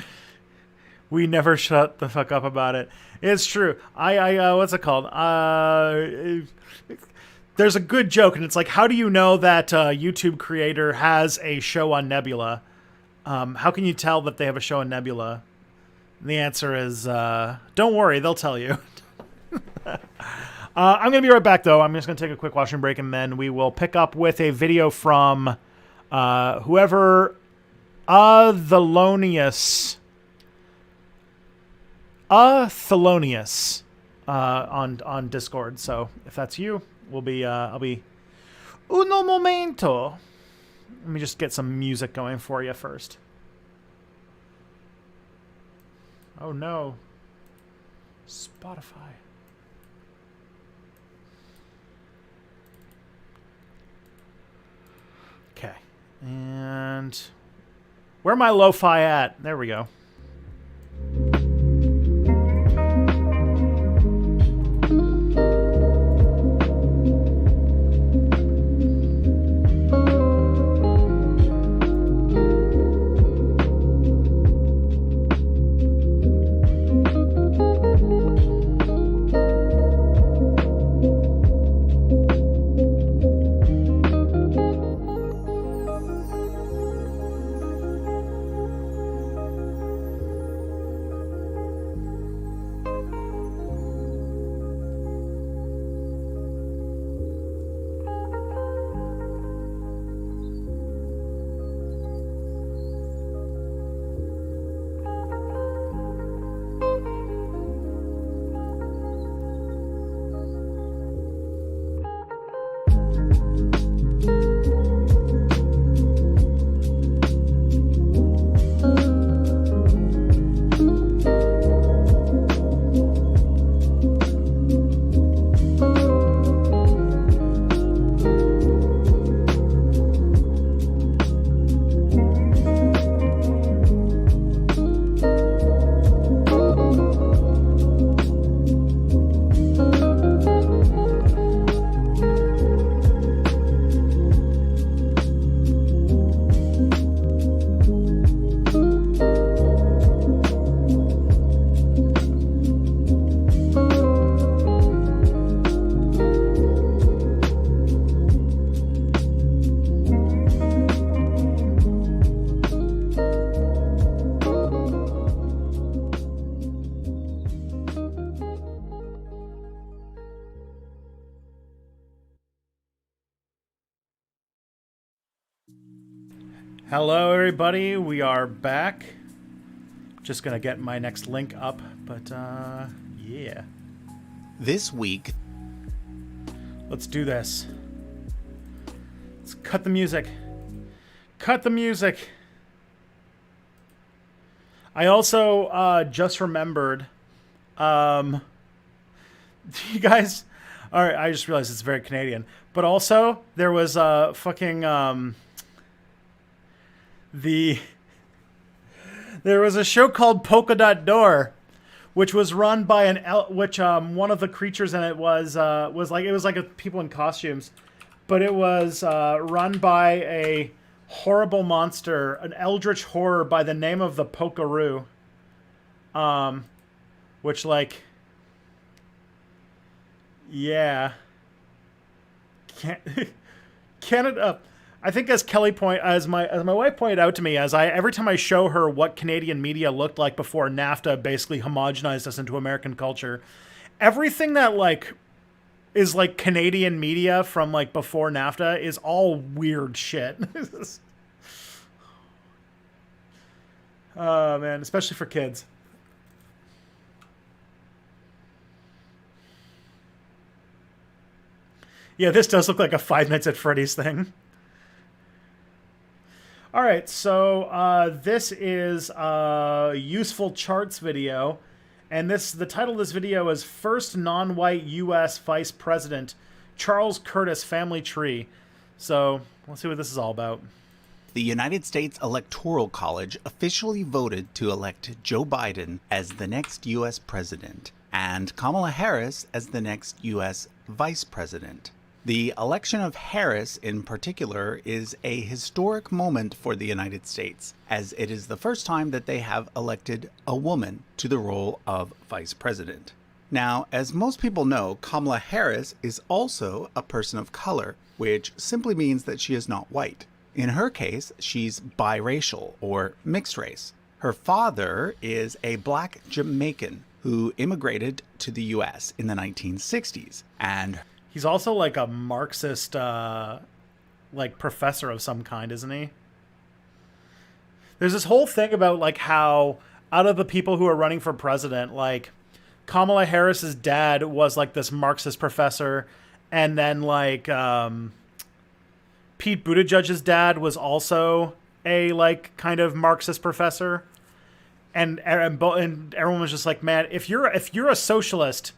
S1: we never shut the fuck up about it. It's true. I what's it called? There's a good joke, and it's like, how do you know that a YouTube creator has a show on Nebula? How can you tell that they have a show on Nebula? And the answer is, don't worry, they'll tell you. I'm going to be right back, though. I'm just going to take a quick washroom break, and then we will pick up with a video from whoever... Thelonious on Discord. So if that's you, I'll be uno momento. Let me just get some music going for you first. Oh no, Spotify. Okay, and where am I lo-fi at? There we go. Hello, everybody. We are back. Just gonna get my next link up, but yeah.
S7: This week,
S1: Let's do this. Let's cut the music. Cut the music. I also just remembered. You guys. All right, I just realized it's very Canadian. But also, there was there was a show called Polka Dot Door, which was run by one of the creatures in it was people in costumes, but it was run by a horrible monster, an eldritch horror by the name of the Pokaroo, which yeah, Canada. I think as my wife pointed out to me, every time I show her what Canadian media looked like before NAFTA basically homogenized us into American culture, everything that is Canadian media from before NAFTA is all weird shit. Oh man, especially for kids. Yeah, this does look like a Five Nights at Freddy's thing. All right, so this is a useful charts video, and the title of this video is First Non-White U.S. Vice President, Charles Curtis Family Tree. So let's see what this is all about.
S7: the United States Electoral College officially voted to elect Joe Biden as the next U.S. president and Kamala Harris as the next U.S. vice president. The election of Harris, in particular, is a historic moment for the United States, as it is the first time that they have elected a woman to the role of vice president. Now, as most people know, Kamala Harris is also a person of color, which simply means that she is not white. In her case, she's biracial, or mixed race. Her father is a black Jamaican who immigrated to the U.S. in the 1960s, and
S1: he's also a Marxist, professor of some kind, isn't he? There's this whole thing about how out of the people who are running for president, Kamala Harris's dad was this Marxist professor, and then Pete Buttigieg's dad was also a kind of Marxist professor, and everyone was just man, if you're a socialist,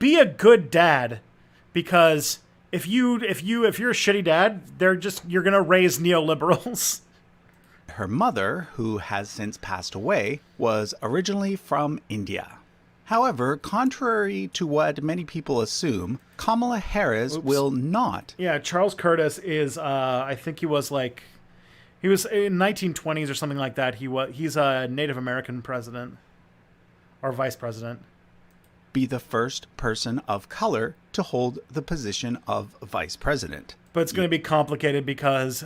S1: be a good dad. Because if you're a shitty dad, you're gonna raise neoliberals.
S7: her mother, who has since passed away, was originally from India. However, contrary to what many people assume, Kamala Harris will not.
S1: Yeah, Charles Curtis is I think he was in 1920s or something like that. He's a Native American president or vice president.
S7: Be the first person of color to hold the position of vice president.
S1: But it's going to be complicated because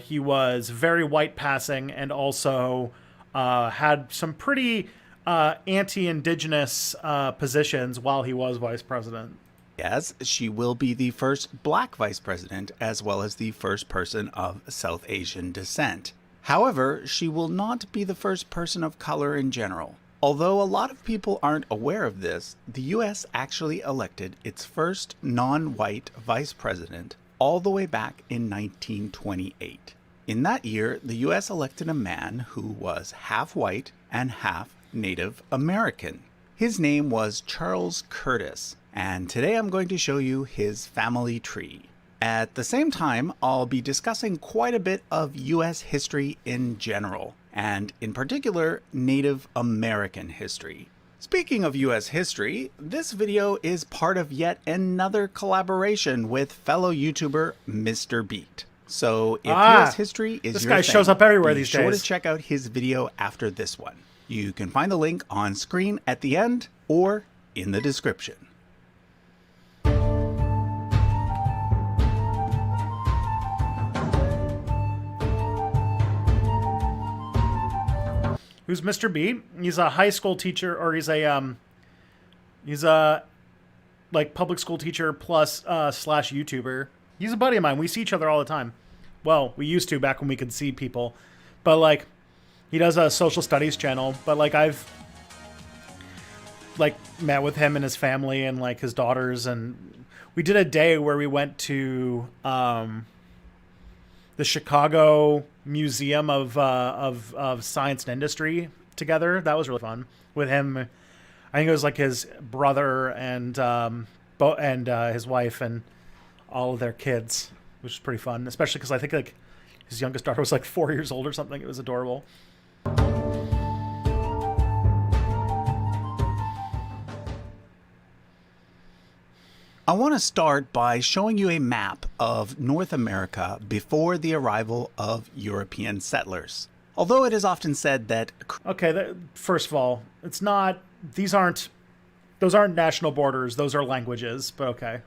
S1: he was very white passing and also had some pretty anti-indigenous positions while he was vice president.
S7: Yes, she will be the first black vice president as well as the first person of South Asian descent. However, she will not be the first person of color in general. Although a lot of people aren't aware of this, the U.S. actually elected its first non-white vice president all the way back in 1928. In that year, the U.S. elected a man who was half white and half Native American. His name was Charles Curtis, and today I'm going to show you his family tree. At the same time, I'll be discussing quite a bit of U.S. history in general, and in particular, Native American history. Speaking of U.S. history, this video is part of yet another collaboration with fellow YouTuber Mr. Beat. So if U.S. history is
S1: this
S7: your
S1: guy
S7: thing,
S1: shows up everywhere
S7: be
S1: these
S7: sure
S1: days.
S7: to check out his video after this one. You can find the link on screen at the end or in the description.
S1: Who's Mr. B? He's a high school teacher, or he's a public school teacher plus / YouTuber. He's a buddy of mine. We see each other all the time. Well, we used to back when we could see people. But, like, he does a social studies channel. But, like, I've, like, met with him and his family and, like, his daughters. And we did a day where we went to the Chicago Museum of Science and Industry together. That was really fun with him. I think it was like his brother and his wife and all of their kids, which is pretty fun. Especially because I think like his youngest daughter was like 4 years old or something. It was adorable.
S7: I want to start by showing you a map of North America before the arrival of European settlers. Although it is often said that...
S1: Okay, first of all, it's not... Those aren't national borders. Those are languages, but okay.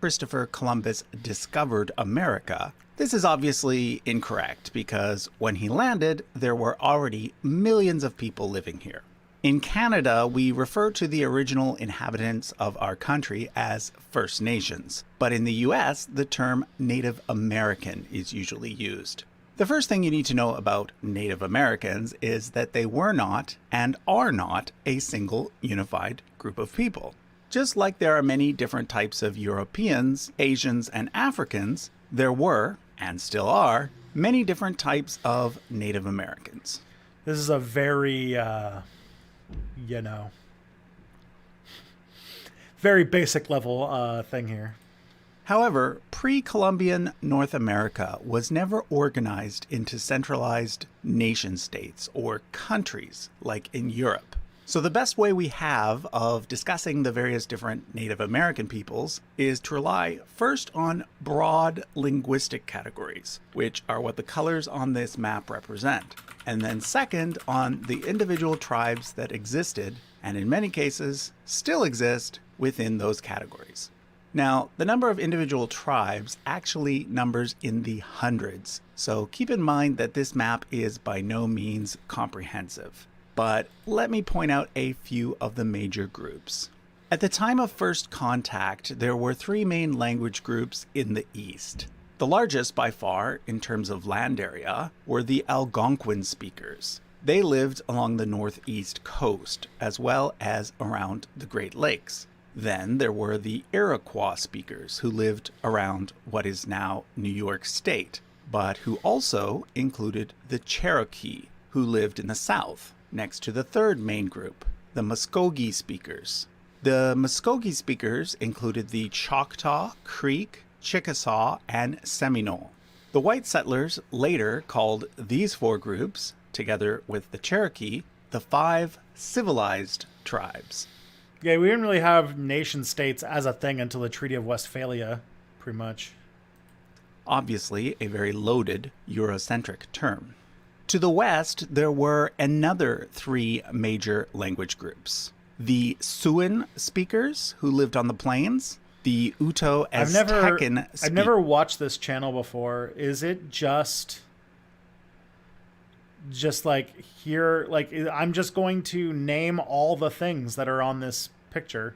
S7: Christopher Columbus discovered America. This is obviously incorrect because when he landed, there were already millions of people living here. In Canada, we refer to the original inhabitants of our country as First Nations, but in the US, the term Native American is usually used. The first thing you need to know about Native Americans is that they were not and are not a single unified group of people. Just like there are many different types of Europeans, Asians, and Africans, there were, and still are, many different types of Native Americans.
S1: This is a very, very basic level thing here.
S7: However, pre-Columbian North America was never organized into centralized nation-states or countries like in Europe. So the best way we have of discussing the various different Native American peoples is to rely first on broad linguistic categories, which are what the colors on this map represent, and then second on the individual tribes that existed, and in many cases still exist, within those categories. Now, the number of individual tribes actually numbers in the hundreds, so keep in mind that this map is by no means comprehensive. But let me point out a few of the major groups. At the time of first contact, there were three main language groups in the East. The largest by far, in terms of land area, were the Algonquin speakers. They lived along the northeast coast, as well as around the Great Lakes. Then there were the Iroquois speakers, who lived around what is now New York State, but who also included the Cherokee, who lived in the south, next to the third main group, the Muskogee speakers. The Muskogee speakers included the Choctaw, Creek, Chickasaw, and Seminole. The white settlers later called these four groups, together with the Cherokee, the 5 civilized tribes.
S1: Yeah, we didn't really have nation states as a thing until the Treaty of Westphalia, pretty much.
S7: Obviously, a very loaded Eurocentric term. To the west, there were another 3 major language groups. The Siouan speakers, who lived on the plains. The Uto-Aztecan
S1: I've never watched this channel before. Is it just like here, like I'm just going to name all the things that are on this picture.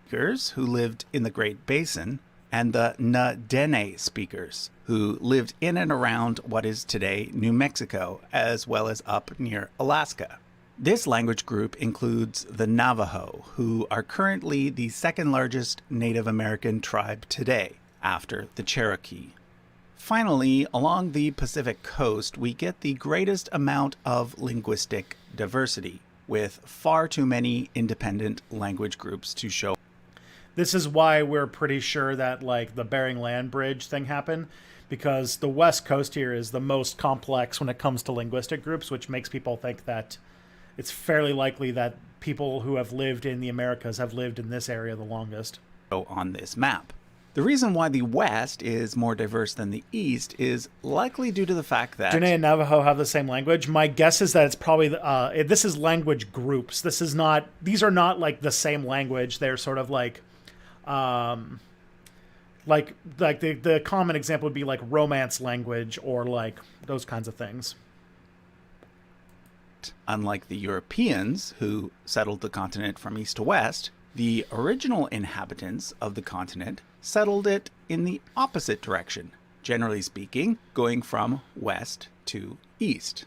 S7: Speakers who lived in the Great Basin, and the Na-Dene speakers who lived in and around what is today New Mexico, as well as up near Alaska. This language group includes the Navajo, who are currently the second largest Native American tribe today, after the Cherokee. Finally, along the Pacific coast, we get the greatest amount of linguistic diversity, with far too many independent language groups to show.
S1: This is why we're pretty sure that like the Bering Land Bridge thing happened, because the West Coast here is the most complex when it comes to linguistic groups, which makes people think that it's fairly likely that people who have lived in the Americas have lived in this area the longest.
S7: On this map. The reason why the West is more diverse than the East is likely due to the fact that...
S1: Dene and Navajo have the same language. My guess is that it's probably... this is language groups. This is not... These are not like the same language. They're sort of like... like the common example would be like Romance language or like those kinds of things.
S7: Unlike the Europeans, who settled the continent from east to west, the original inhabitants of the continent settled it in the opposite direction. generally speaking, going from west to east.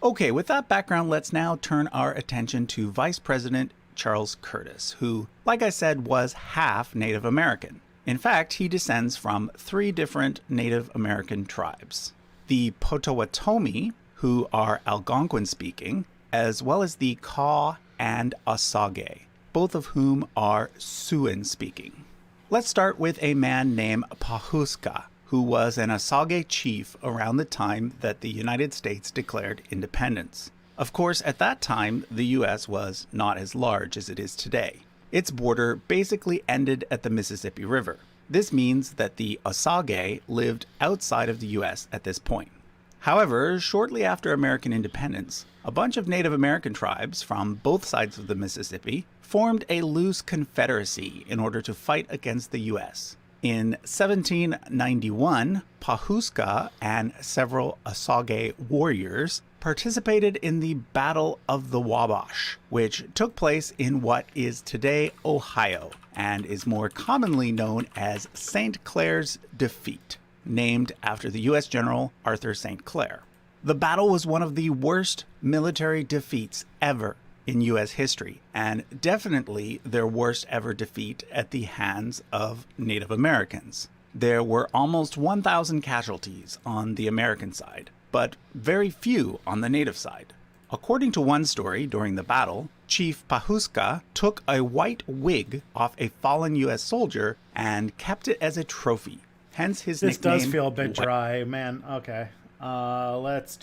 S7: Okay, with that background, let's now turn our attention to Vice President Charles Curtis, who, like I said, was half Native American. In fact, he descends from 3 different Native American tribes: the Potawatomi, who are Algonquin speaking, as well as the Kaw and Osage, both of whom are Siouan speaking. Let's start with a man named Pahuska, who was an Osage chief around the time that the United States declared independence. Of course, at that time, the US was not as large as it is today. Its border basically ended at the Mississippi River. This means that the Osage lived outside of the US at this point. However, shortly after American independence, a bunch of Native American tribes from both sides of the Mississippi formed a loose confederacy in order to fight against the US. In 1791, Pahuska and several Osage warriors participated in the Battle of the Wabash, which took place in what is today Ohio and is more commonly known as St. Clair's Defeat, named after the U.S. General Arthur St. Clair. The battle was one of the worst military defeats ever in U.S. history, and definitely their worst ever defeat at the hands of Native Americans. There were almost 1,000 casualties on the American side, but very few on the Native side. According to one story, during the battle, Chief Pahuska took a white wig off a fallen U.S. soldier and kept it as a trophy. Hence his
S1: This
S7: nickname.
S1: does feel a bit dry, man. Okay. Let's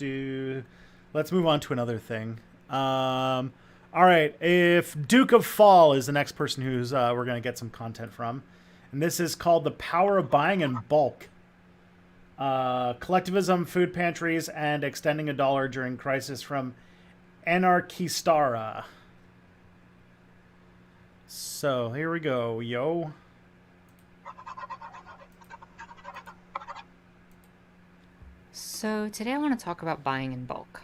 S1: move on to another thing. All right. If Duke of Fall is the next person who's we're going to get some content from. And this is called The Power of Buying in Bulk. Collectivism, food pantries, and extending $1 during crisis from Anarchistara. So here we go, yo.
S8: So today I want to talk about buying in bulk.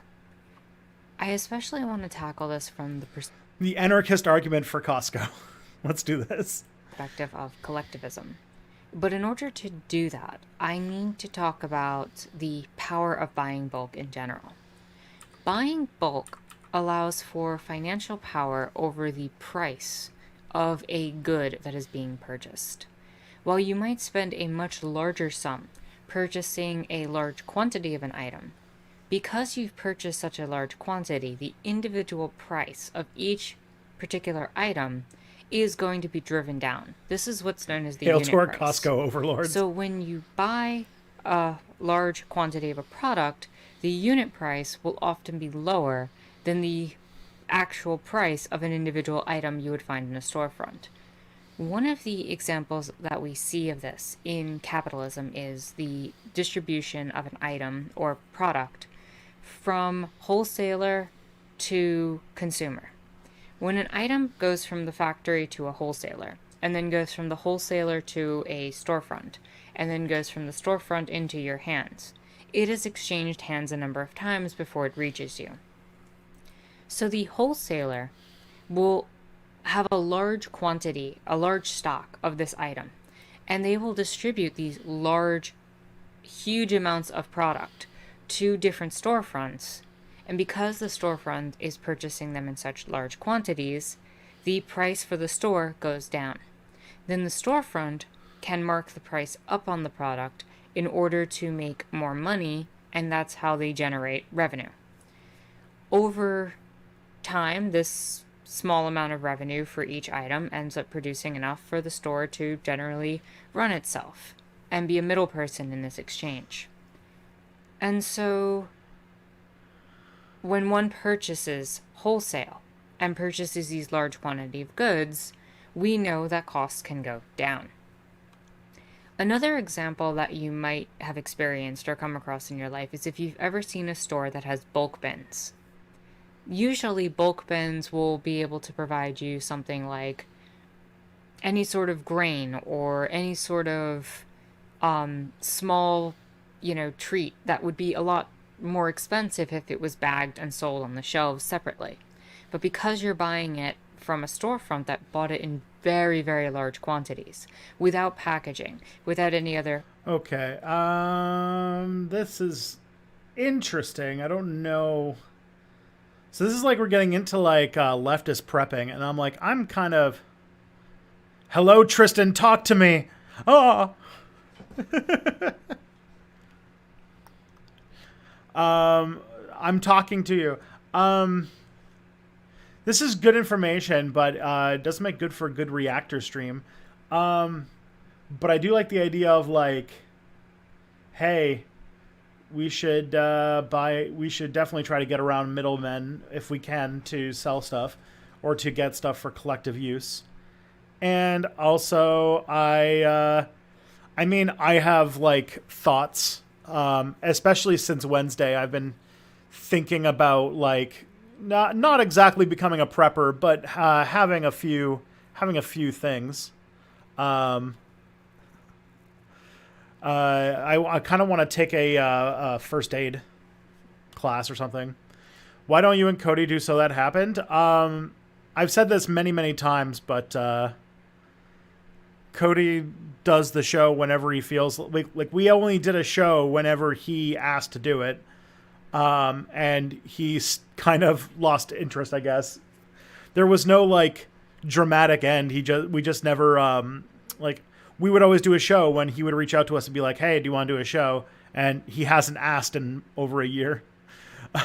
S8: I especially want to tackle this from the
S1: The anarchist argument for Costco. Let's do this.
S8: perspective of collectivism. But in order to do that, I need to talk about the power of buying bulk in general. Buying bulk allows for financial power over the price of a good that is being purchased. While you might spend a much larger sum purchasing a large quantity of an item, because you've purchased such a large quantity, the individual price of each particular item is going to be driven down. This is what's known as the
S1: Hail
S8: unit
S1: to our
S8: price.
S1: Costco overlords.
S8: So when you buy a large quantity of a product, the unit price will often be lower than the actual price of an individual item you would find in a storefront. One of the examples that we see of this in capitalism is the distribution of an item or product from wholesaler to consumer. When an item goes from the factory to a wholesaler, and then goes from the wholesaler to a storefront, and then goes from the storefront into your hands, it is exchanged hands a number of times before it reaches you. So the wholesaler will have a large quantity, a large stock of this item, and they will distribute these large, huge amounts of product to different storefronts. And because the storefront is purchasing them in such large quantities, the price for the store goes down. Then the storefront can mark the price up on the product in order to make more money, and that's how they generate revenue. Over time, this small amount of revenue for each item ends up producing enough for the store to generally run itself and be a middle person in this exchange. And so when one purchases wholesale and purchases these large quantity of goods, we know that costs can go down. Another example that you might have experienced or come across in your life is if you've ever seen a store that has bulk bins. Usually bulk bins will be able to provide you something like any sort of grain or any sort of small, treat that would be a lot more expensive if it was bagged and sold on the shelves separately. But because you're buying it from a storefront that bought it in very, very large quantities without packaging, without any other.
S1: Okay. This is interesting. I don't know. So this is like we're getting into like leftist prepping, and I'm like, I'm kind of. Hello, Tristan, talk to me. Oh. I'm talking to you. This is good information, but it doesn't make good for a good Reactor stream. But I do like the idea of like, hey, we should definitely try to get around middlemen if we can to sell stuff or to get stuff for collective use. And also, I have like thoughts, especially since Wednesday. I've been thinking about like not exactly becoming a prepper, but having a few things. I kind of want to take a first aid class or something. Why don't you and Cody do so that happened? I've said this many times, but Cody does the show whenever he feels like we only did a show whenever he asked to do it. And he's kind of lost interest, I guess. There was no like dramatic end. We just never, we would always do a show when he would reach out to us and be like, hey, do you want to do a show? And he hasn't asked in over a year.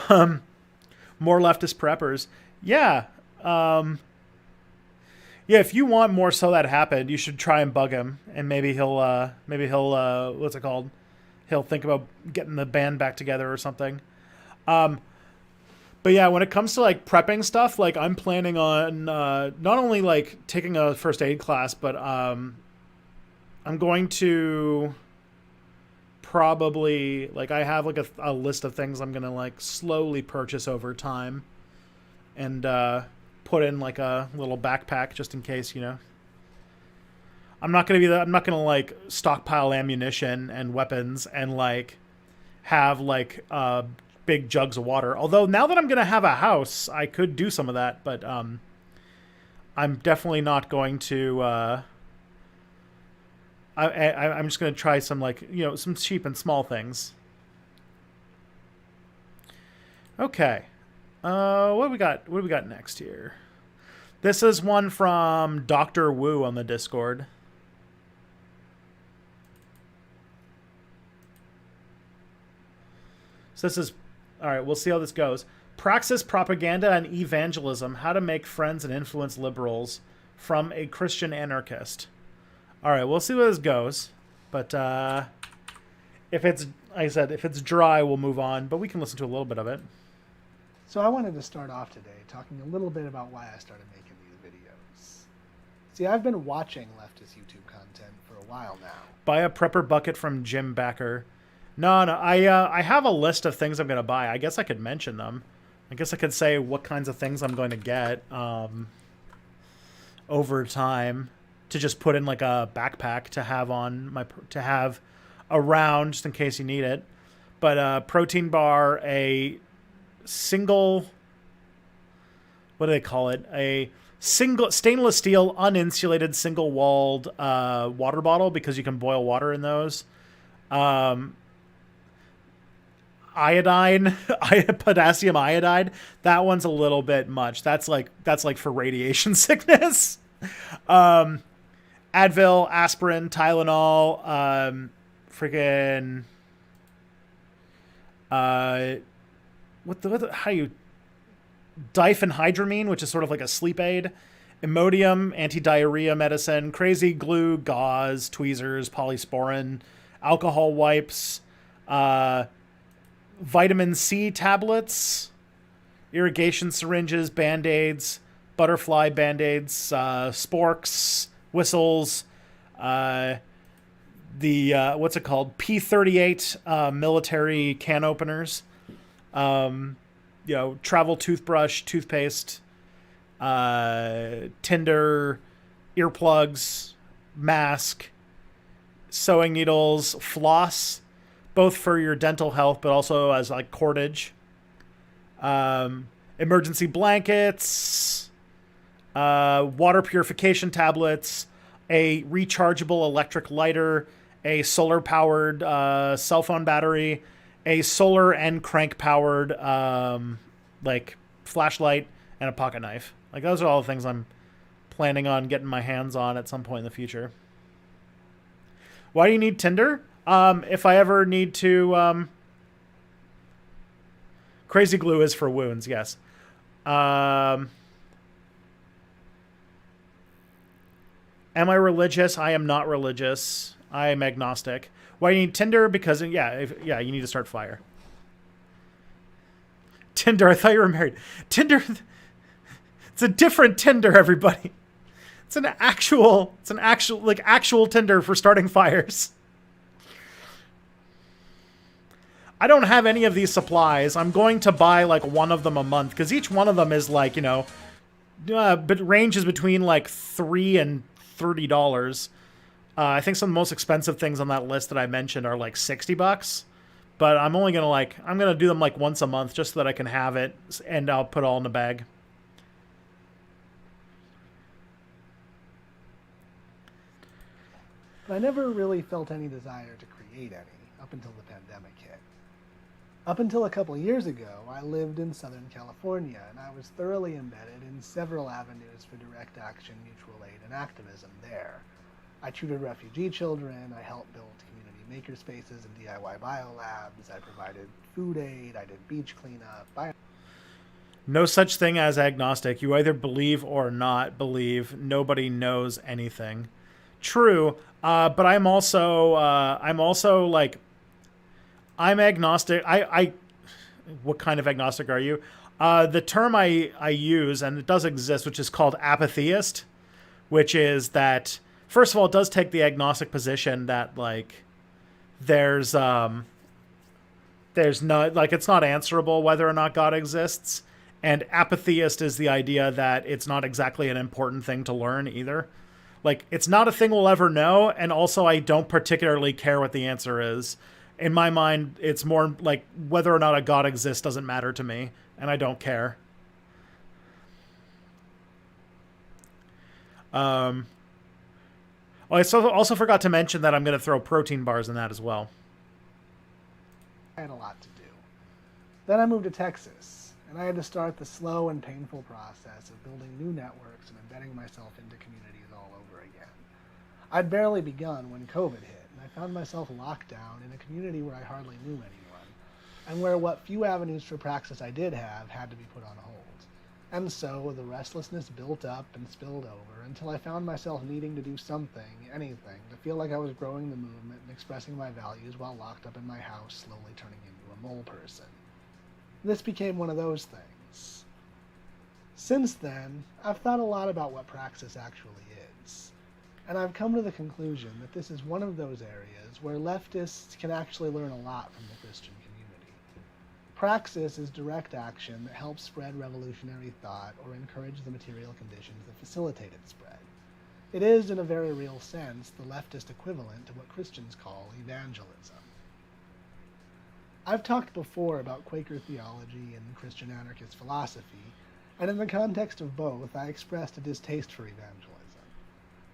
S1: More leftist preppers. Yeah. Yeah, if you want more So That Happened, you should try and bug him, and maybe he'll what's it called? He'll think about getting the band back together or something. But yeah, when it comes to like prepping stuff, like I'm planning on not only like taking a first aid class, but I'm going to probably like I have like a list of things I'm gonna like slowly purchase over time, and put in like a little backpack just in case, you know. I'm not gonna like stockpile ammunition and weapons and like have like big jugs of water. Although now that I'm gonna have a house, I could do some of that, but I'm definitely not going to. I'm just gonna try some like, you know, some cheap and small things. Okay. What do we got? What do we got next here? This is one from Dr. Wu on the Discord. So this is, all right, we'll see how this goes. Praxis, Propaganda, and Evangelism, How to Make Friends and Influence Liberals, from a Christian Anarchist. All right, we'll see where this goes. But if it's, like I said, if it's dry, we'll move on. But we can listen to a little bit of it.
S9: So I wanted to start off today talking a little bit about why I started making these videos. See, I've been watching leftist YouTube content for a while now.
S1: Buy a prepper bucket from Jim Backer. No, I have a list of things I'm going to buy. I guess I could mention them. I guess I could say what kinds of things I'm going to get over time to just put in like a backpack to have around just in case you need it. But a protein bar, a single, what do they call it? A single stainless steel uninsulated single walled water bottle, because you can boil water in those. Iodine, potassium iodide. That one's a little bit much. That's like for radiation sickness. Advil, aspirin, Tylenol, freaking how you diphenhydramine, which is sort of like a sleep aid, Imodium, anti-diarrhea medicine, crazy glue, gauze, tweezers, polysporin, alcohol wipes, vitamin C tablets, irrigation syringes, band-aids, butterfly band-aids, sporks, whistles, what's it called? P38 military can openers, travel toothbrush, toothpaste, Tinder, earplugs, mask, sewing needles, floss, both for your dental health, but also as like cordage, emergency blankets, water purification tablets, a rechargeable electric lighter, a solar-powered cell phone battery, a solar and crank-powered like flashlight, and a pocket knife. Like, those are all the things I'm planning on getting my hands on at some point in the future. Why do you need Tinder? If I ever need to... Crazy glue is for wounds, yes. Am I religious? I am not religious. I am agnostic. Why do you need Tinder? Because, yeah, you need to start fire. Tinder, I thought you were married. Tinder, it's a different Tinder, everybody. It's an actual Tinder for starting fires. I don't have any of these supplies. I'm going to buy like one of them a month because each one of them is like, but ranges between like $3 and $30. I think some of the most expensive things on that list that I mentioned are like $60. But I'm only I'm gonna do them like once a month just so that I can have it, and I'll put it all in a bag.
S9: I never really felt any desire to create any up until the pandemic hit. Up until a couple years ago, I lived in Southern California, and I was thoroughly embedded in several avenues for direct action, mutual aid, and activism there. I tutored refugee children, I helped build community makerspaces and DIY biolabs, I provided food aid, I did beach cleanup.
S1: No such thing as agnostic. You either believe or not believe. Nobody knows anything. True, but I'm also I'm agnostic. What kind of agnostic are you? The term I use, and it does exist, which is called apatheist, which is that, first of all, it does take the agnostic position that like there's not, like, it's not answerable whether or not God exists. And apatheist is the idea that it's not exactly an important thing to learn either. Like, it's not a thing we'll ever know, and also I don't particularly care what the answer is. In my mind, it's more like whether or not a God exists doesn't matter to me, and I don't care. I also forgot to mention that I'm going to throw protein bars in that as well.
S9: I had a lot to do. Then I moved to Texas, and I had to start the slow and painful process of building new networks and embedding myself into communities all over again. I'd barely begun when COVID hit, and I found myself locked down in a community where I hardly knew anyone, and where what few avenues for praxis I did have had to be put on hold. And so the restlessness built up and spilled over until I found myself needing to do something, anything, to feel like I was growing the movement and expressing my values while locked up in my house, slowly turning into a mole person. This became one of those things. Since then, I've thought a lot about what praxis actually is, and I've come to the conclusion that this is one of those areas where leftists can actually learn a lot from the Christian community. Praxis is direct action that helps spread revolutionary thought or encourage the material conditions that facilitate its spread. It is, in a very real sense, the leftist equivalent to what Christians call evangelism. I've talked before about Quaker theology and Christian anarchist philosophy, and in the context of both, I expressed a distaste for evangelism.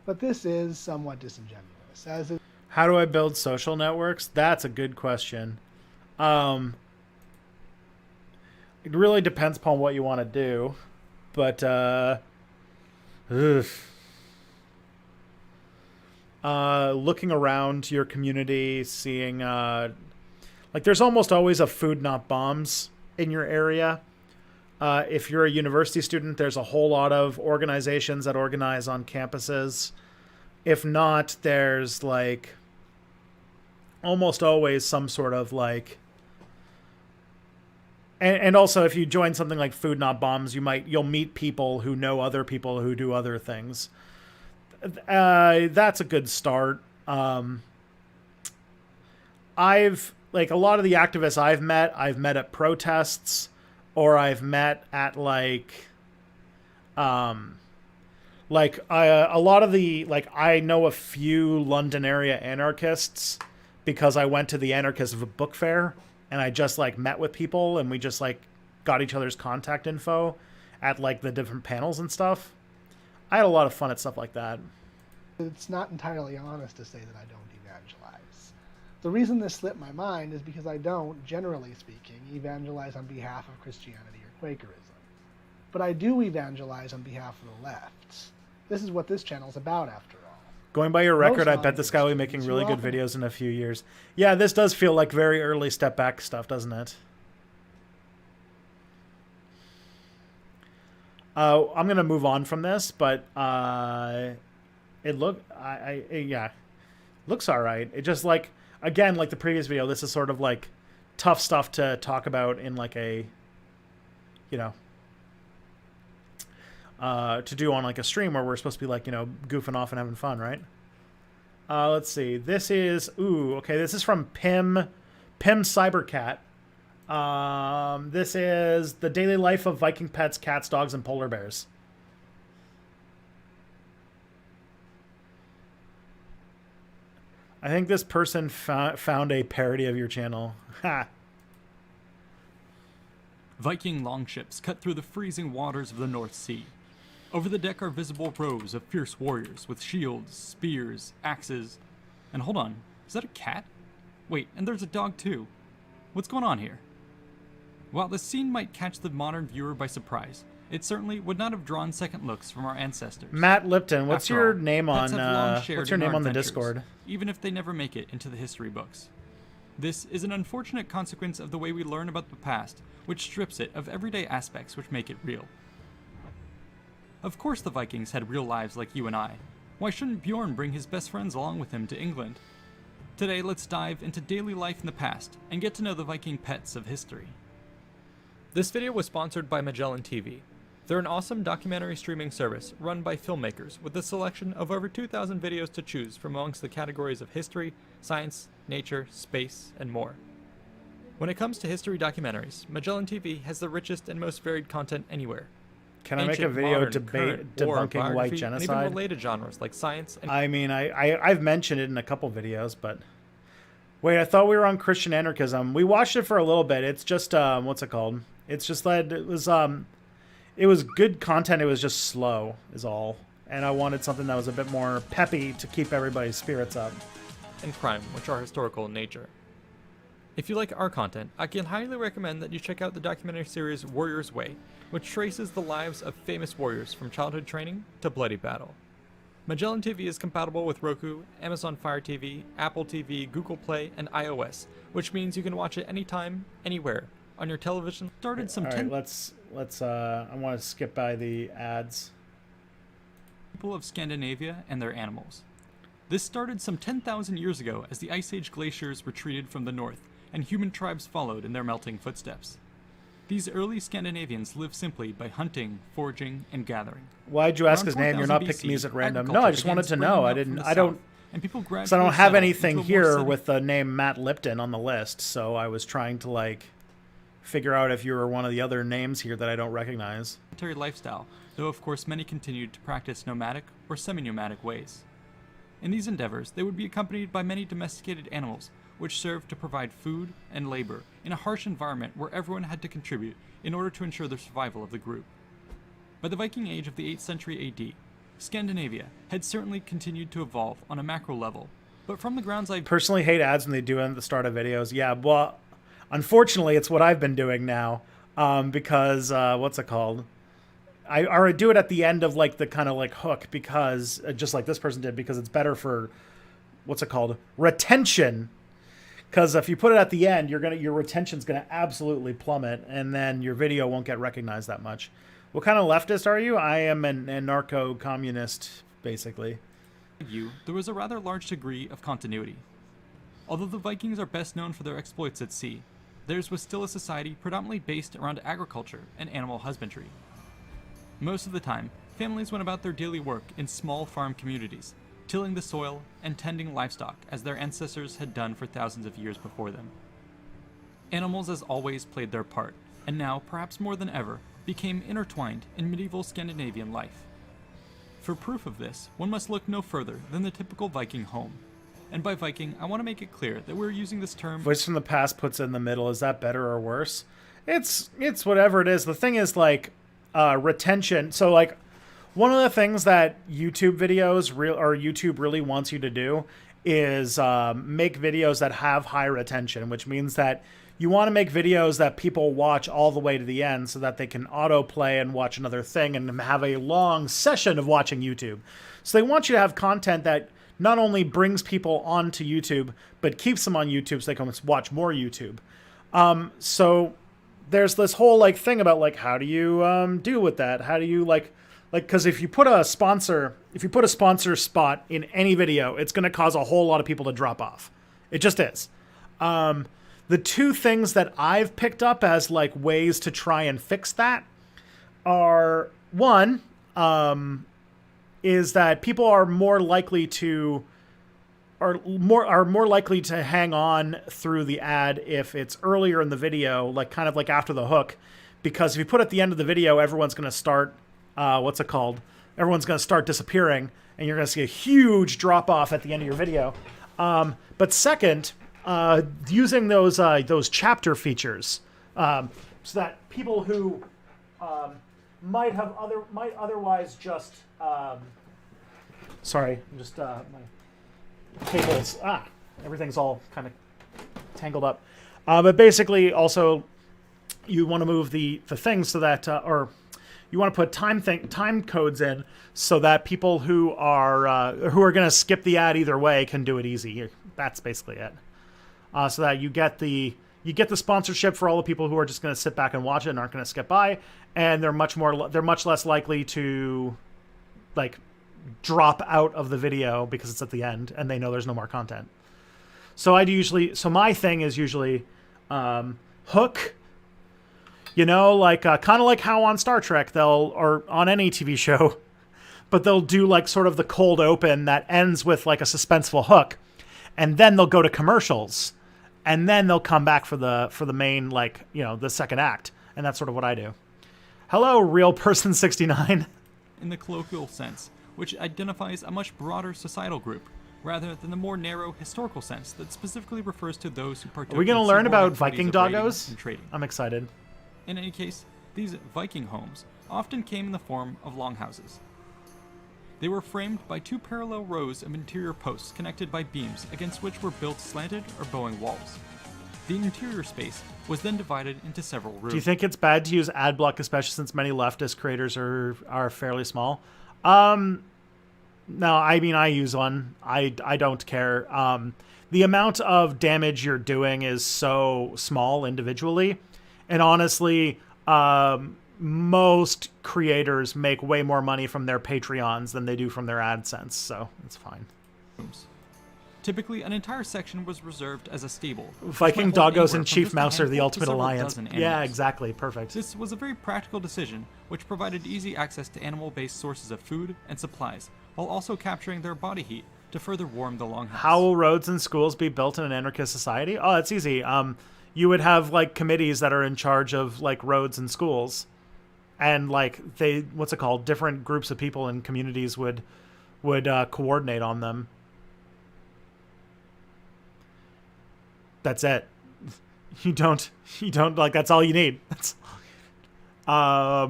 S9: But this is somewhat disingenuous, as it...
S1: How do I build social networks? That's a good question. It really depends upon what you want to do, but looking around your community, seeing like, there's almost always a food not bombs in your area. If you're a university student, there's a whole lot of organizations that organize on campuses. If not, there's like almost always some sort of like, and also if you join something like Food Not Bombs, you'll meet people who know other people who do other things. That's a good start. I've, like, a lot of the activists I've met at protests, or I've met at a lot of the, like, I know a few London area anarchists because I went to the Anarchist Book Fair, and I just, like, met with people, and we just, like, got each other's contact info at, like, the different panels and stuff. I had a lot of fun at stuff like that.
S9: It's not entirely honest to say that I don't evangelize. The reason this slipped my mind is because I don't, generally speaking, evangelize on behalf of Christianity or Quakerism. But I do evangelize on behalf of the left. This is what this channel's about, after all.
S1: Going by your record, I bet this guy will be
S9: non-Christians
S1: making really good
S9: often-
S1: videos in a few years. Yeah, this does feel like very early step back stuff, doesn't it? I'm gonna move on from this, but it looks all right. It just like, again, like the previous video, this is sort of like tough stuff to talk about in like a, you know, to do on like a stream where we're supposed to be like, you know, goofing off and having fun, right? Let's see. This is this is from Pim Cybercat. This is the daily life of Viking pets, cats, dogs, and polar bears. I think this person found a parody of your channel. Ha!
S10: Viking longships cut through the freezing waters of the North Sea. Over the deck are visible rows of fierce warriors with shields, spears, axes. And hold on, is that a cat? Wait, and there's a dog too. What's going on here? While the scene might catch the modern viewer by surprise, it certainly would not have drawn second looks from our ancestors.
S1: Matt Lipton, what's
S10: After
S1: your
S10: all,
S1: name
S10: pets
S1: on
S10: have long shared
S1: what's your
S10: in
S1: name
S10: our
S1: on the
S10: adventures,
S1: Discord?
S10: even if they never make it into the history books. This is an unfortunate consequence of the way we learn about the past, which strips it of everyday aspects which make it real. Of course the Vikings had real lives like you and I. Why shouldn't Bjorn bring his best friends along with him to England? Today let's dive into daily life in the past and get to know the Viking pets of history. This video was sponsored by Magellan TV. They're an awesome documentary streaming service run by filmmakers with a selection of over 2,000 videos to choose from amongst the categories of history, science, nature, space, and more. When it comes to history documentaries, Magellan TV has the richest and most varied content anywhere.
S1: Can I make a
S10: Ancient,
S1: video
S10: modern, current, war,
S1: debunking white
S10: biography,
S1: genocide?
S10: and even related genres like science and...
S1: I mean, I've mentioned it in a couple videos, but wait, I thought we were on Christian anarchism. We watched it for a little bit. It's just what's it called? It's just that it was good content. It was just slow, is all. And I wanted something that was a bit more peppy to keep everybody's spirits up.
S10: and crime, which are historical in nature. If you like our content, I can highly recommend that you check out the documentary series Warrior's Way, which traces the lives of famous warriors from childhood training to bloody battle. Magellan TV is compatible with Roku, Amazon Fire TV, Apple TV, Google Play, and iOS, which means you can watch it anytime, anywhere, on your television. Started some
S1: All right, let's I want to skip by the ads.
S10: people of Scandinavia and their animals. This started some 10,000 years ago as the Ice Age glaciers retreated from the north, and human tribes followed in their melting footsteps. These early Scandinavians lived simply by hunting, foraging, and gathering.
S1: Why'd you ask
S10: Around
S1: his name? You're
S10: 4000
S1: not picking
S10: BC,
S1: music random. No,
S10: agriculture
S1: I just
S10: began
S1: wanted to
S10: spreading
S1: know.
S10: out from the
S1: I don't.
S10: south, and people gradually
S1: So I don't have
S10: settled
S1: anything
S10: into a more
S1: here with the name Matt Lipton on the list. So I was trying to like figure out if you were one of the other names here that I don't recognize.
S10: sedentary lifestyle, though of course many continued to practice nomadic or semi-nomadic ways. In these endeavors, they would be accompanied by many domesticated animals, which served to provide food and labor in a harsh environment where everyone had to contribute in order to ensure the survival of the group. By the Viking Age of the 8th century AD, Scandinavia had certainly continued to evolve on a macro level, but from the grounds I've
S1: Personally hate ads when they do it at the start of videos. Yeah, well, unfortunately, it's what I've been doing now because what's it called? I do it at the end of like the kind of like hook because just like this person did because it's better for what's it called? Retention. Because if you put it at the end, your retention's gonna absolutely plummet, and then your video won't get recognized that much. What kind of leftist are you? I am an anarcho-communist, basically.
S10: view, there was a rather large degree of continuity. Although the Vikings are best known for their exploits at sea, theirs was still a society predominantly based around agriculture and animal husbandry. Most of the time, families went about their daily work in small farm communities, tilling the soil and tending livestock as their ancestors had done for thousands of years before them. Animals as always played their part, and now, perhaps more than ever, became intertwined in medieval Scandinavian life. For proof of this, one must look no further than the typical Viking home. And by Viking, I want to make it clear that we're using this term...
S1: Voice from the past puts it in the middle. Is that better or worse? It's whatever it is. The thing is like retention. So like One of the things that YouTube YouTube really wants you to do is make videos that have high retention, which means that you want to make videos that people watch all the way to the end so that they can autoplay and watch another thing and have a long session of watching YouTube. So they want you to have content that not only brings people onto YouTube, but keeps them on YouTube so they can watch more YouTube. So there's this whole like thing about like, how do you deal with that? How do you like, because if you put a sponsor spot in any video, it's going to cause a whole lot of people to drop off. It just is. The two things that I've picked up as like ways to try and fix that are, one, is that people are more likely to hang on through the ad if it's earlier in the video, like kind of like after the hook, because if you put it at the end of the video, everyone's going to start everyone's going to start disappearing, and you're going to see a huge drop off at the end of your video. But second, using those chapter features, so that people who might otherwise just sorry, I'm just my cables. Everything's all kind of tangled up. But basically, also, you want to move the things so that, or you want to put time codes in so that people who are going to skip the ad either way can do it easy. That's basically it. So that you get the sponsorship for all the people who are just going to sit back and watch it and aren't going to skip by, and they're much less likely to like drop out of the video because it's at the end and they know there's no more content. So my thing is usually hook, like kind of like how on Star Trek or on any TV show, but they'll do like sort of the cold open that ends with like a suspenseful hook, and then they'll go to commercials, and then they'll come back for the main, like, the second act. And that's sort of what I do. Hello, Real Person 69.
S10: In the colloquial sense, which identifies a much broader societal group, rather than the more narrow historical sense that specifically refers to those who partook.
S1: Are we going to learn about Viking
S10: doggos
S1: doggos?
S10: And trading.
S1: I'm excited.
S10: In any case, these Viking homes often came in the form of longhouses. They were framed by two parallel rows of interior posts connected by beams against which were built slanted or bowing walls. The interior space was then divided into several rooms.
S1: Do you think it's bad to use ad block, especially since many leftist creators are fairly small? No, I mean, I use one. I don't care. The amount of damage you're doing is so small individually. And honestly, most creators make way more money from their Patreons than they do from their AdSense, so it's fine.
S10: Typically, an entire section was reserved as a stable.
S1: Viking doggos and Chief Mouse are the ultimate alliance. Yeah, exactly. Perfect.
S10: This was a very practical decision, which provided easy access to animal-based sources of food and supplies, while also capturing their body heat to further warm the longhouse.
S1: How will roads and schools be built in an anarchist society? Oh, it's easy. You would have like committees that are in charge of like roads and schools, and like different groups of people and communities would coordinate on them. That's it. You don't like, that's all you need. I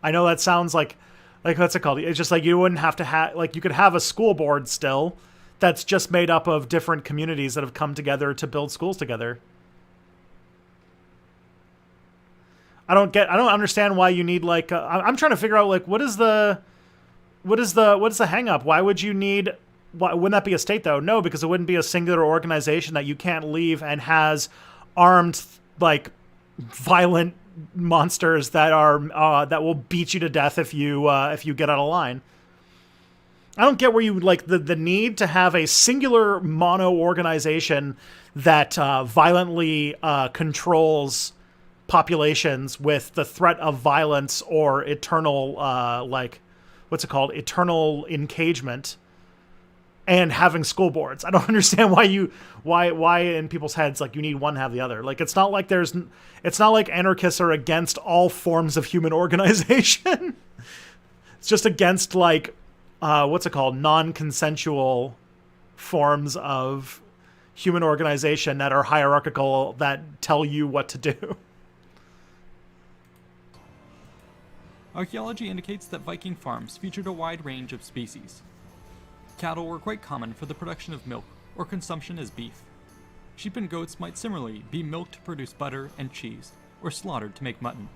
S1: know that sounds like what's it called? It's just like you wouldn't have to have, like, you could have a school board still that's just made up of different communities that have come together to build schools together. I don't understand why you need like I'm trying to figure out like what is the hang up? Why would you need? Wouldn't that be a state though? No, because it wouldn't be a singular organization that you can't leave and has armed like violent monsters that are that will beat you to death if you get out of line. I don't get where you like the need to have a singular mono organization that violently controls populations with the threat of violence or eternal eternal engagement, and having school boards. I don't understand why in people's heads like you need one to have the other. Like it's not like anarchists are against all forms of human organization. It's just against like non-consensual forms of human organization that are hierarchical, that tell you what to do.
S10: Archaeology indicates that Viking farms featured a wide range of species. Cattle were quite common for the production of milk or consumption as beef. Sheep and goats might similarly be milked to produce butter and cheese, or slaughtered to make mutton.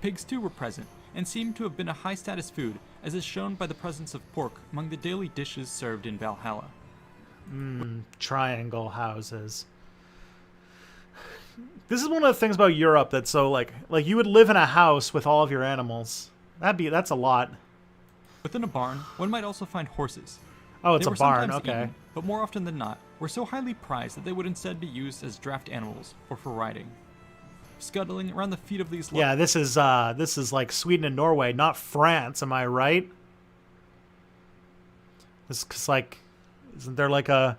S10: Pigs too were present, and seem to have been a high-status food, as is shown by the presence of pork among the daily dishes served in Valhalla.
S1: Triangle houses. This is one of the things about Europe that's so like you would live in a house with all of your animals. That's a lot.
S10: Within a barn, one might also find horses.
S1: Oh, it's
S10: They
S1: a
S10: were
S1: barn.
S10: sometimes
S1: Okay.
S10: eaten, but more often than not, were so highly prized that they would instead be used as draft animals or for riding. Scuttling around the feet of these
S1: Yeah, this is like Sweden and Norway, not France. Am I right? This is like, isn't there like a?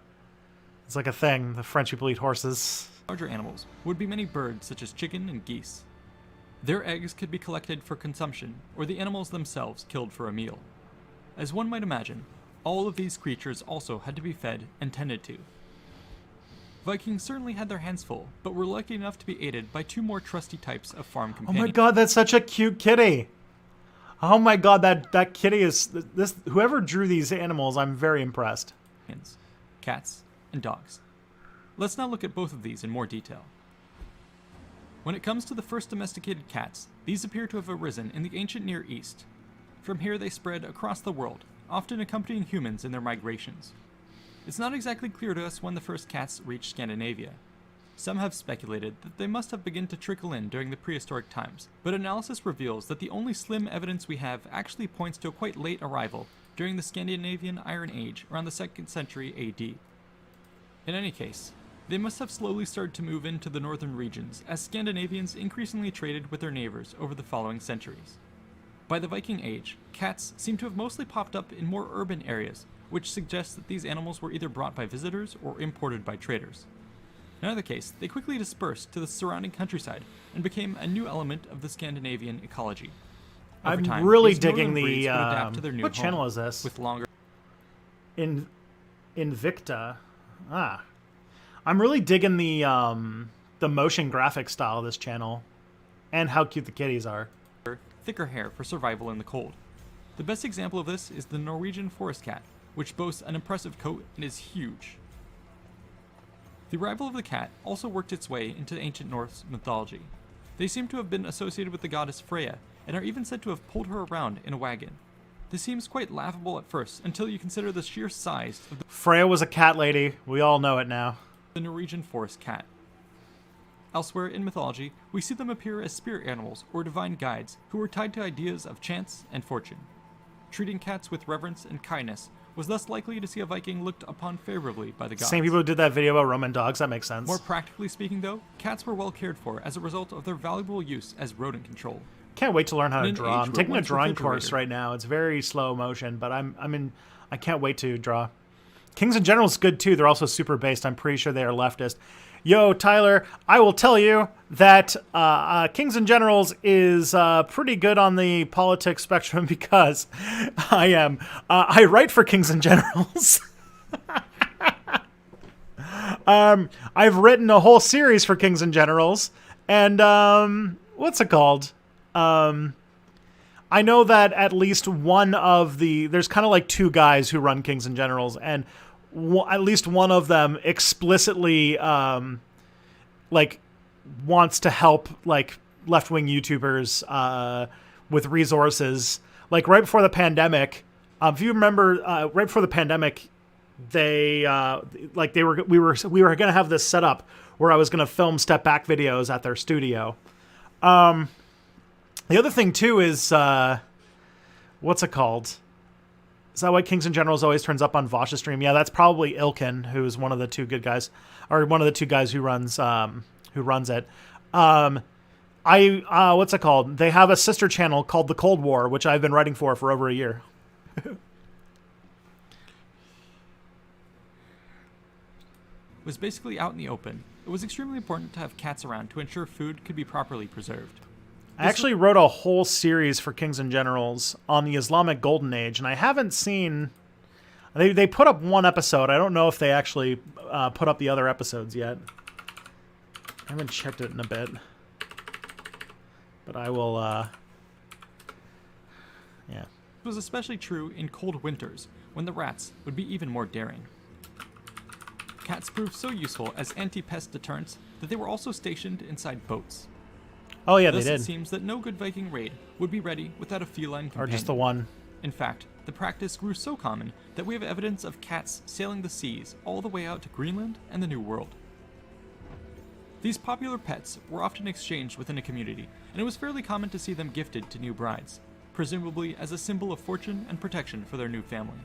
S1: It's like a thing. The French people eat horses.
S10: larger animals would be many birds such as chicken and geese. Their eggs could be collected for consumption, or the animals themselves killed for a meal. As one might imagine, all of these creatures also had to be fed and tended to. Vikings certainly had their hands full, but were lucky enough to be aided by two more trusty types of farm
S1: Oh
S10: companions.
S1: my god, that's such a cute kitty. Oh my god, that kitty is this. Whoever drew these animals, I'm very impressed.
S10: Cats and dogs. Let's now look at both of these in more detail. When it comes to the first domesticated cats, these appear to have arisen in the ancient Near East. From here they spread across the world, often accompanying humans in their migrations. It's not exactly clear to us when the first cats reached Scandinavia. Some have speculated that they must have begun to trickle in during the prehistoric times, but analysis reveals that the only slim evidence we have actually points to a quite late arrival during the Scandinavian Iron Age around the 2nd century AD. In any case, they must have slowly started to move into the northern regions as Scandinavians increasingly traded with their neighbors over the following centuries. By the Viking Age, cats seem to have mostly popped up in more urban areas, which suggests that these animals were either brought by visitors or imported by traders. In either case, they quickly dispersed to the surrounding countryside and became a new element of the Scandinavian ecology. Over
S1: I'm
S10: time,
S1: really
S10: these northern
S1: digging
S10: breeds
S1: the.
S10: would adapt to their new
S1: What
S10: home
S1: channel is this?
S10: with longer
S1: Invicta. I'm really digging the motion graphic style of this channel, and how cute the kitties are.
S10: thicker hair for survival in the cold. The best example of this is the Norwegian forest cat, which boasts an impressive coat and is huge. The arrival of the cat also worked its way into ancient Norse mythology. They seem to have been associated with the goddess Freya, and are even said to have pulled her around in a wagon. This seems quite laughable at first, until you consider the sheer size of
S1: Freya was a cat lady. We all know it now.
S10: the Norwegian forest cat. Elsewhere in mythology, we see them appear as spirit animals or divine guides who were tied to ideas of chance and fortune. Treating cats with reverence and kindness was thus likely to see a Viking looked upon favorably by the gods.
S1: Same people who did that video about Roman dogs. That makes sense.
S10: More practically speaking, though, cats were well cared for as a result of their valuable use as rodent control.
S1: Can't wait to learn how to
S10: In an
S1: draw.
S10: age
S1: I'm
S10: where
S1: taking a
S10: once
S1: drawing course
S10: refrigerator-
S1: right now. It's very slow motion, but I can't wait to draw. Kings and Generals is good too. They're also super based. I'm pretty sure they are leftist. Yo, Tyler, I will tell you that Kings and Generals is pretty good on the politics spectrum because I write for Kings and Generals. I've written a whole series for Kings and Generals, and what's it called? I know that at least one of there's kind of like two guys who run Kings and Generals, and at least one of them explicitly like wants to help like left-wing YouTubers with resources. Like right before the pandemic, if you remember, right before the pandemic, we were gonna have this set up where I was gonna film step back videos at their studio. The other thing too is what's it called? Is that why Kings and Generals always turns up on Vosh's stream? Yeah, that's probably Ilkin, who's one of the two good guys, or one of the two guys who runs it. What's it called? They have a sister channel called The Cold War, which I've been writing for over a year.
S10: Was basically out in the open. It was extremely important to have cats around to ensure food could be properly preserved.
S1: I actually wrote a whole series for Kings and Generals on the Islamic Golden Age, and I haven't seen... They put up one episode. I don't know if they actually put up the other episodes yet. I haven't checked it in a bit. But I will
S10: was especially true in cold winters, when the rats would be even more daring. Cats proved so useful as anti-pest deterrents that they were also stationed inside boats.
S1: Oh yeah,
S10: Thus
S1: they
S10: it
S1: did.
S10: seems that no good Viking raid would be ready without a feline companion.
S1: Or just the one.
S10: In fact, the practice grew so common that we have evidence of cats sailing the seas all the way out to Greenland and the New World. These popular pets were often exchanged within a community, and it was fairly common to see them gifted to new brides, presumably as a symbol of fortune and protection for their new family.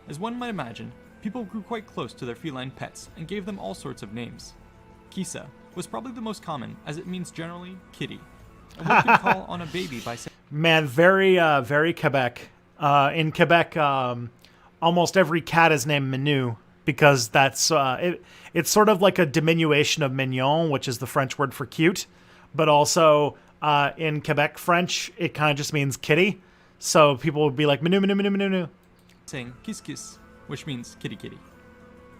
S10: As one might imagine, people grew quite close to their feline pets and gave them all sorts of names. Kisa was probably the most common, as it means generally kitty, and one could call on a baby by saying,
S1: Man, very Quebec. In Quebec, almost every cat is named Menu because that's it's sort of like a diminution of mignon, which is the French word for cute, but also in Quebec French, it kind of just means kitty. So people would be like Menu, Menu, Menu, Menu, Menu.
S10: saying kiss kiss, which means kitty kitty.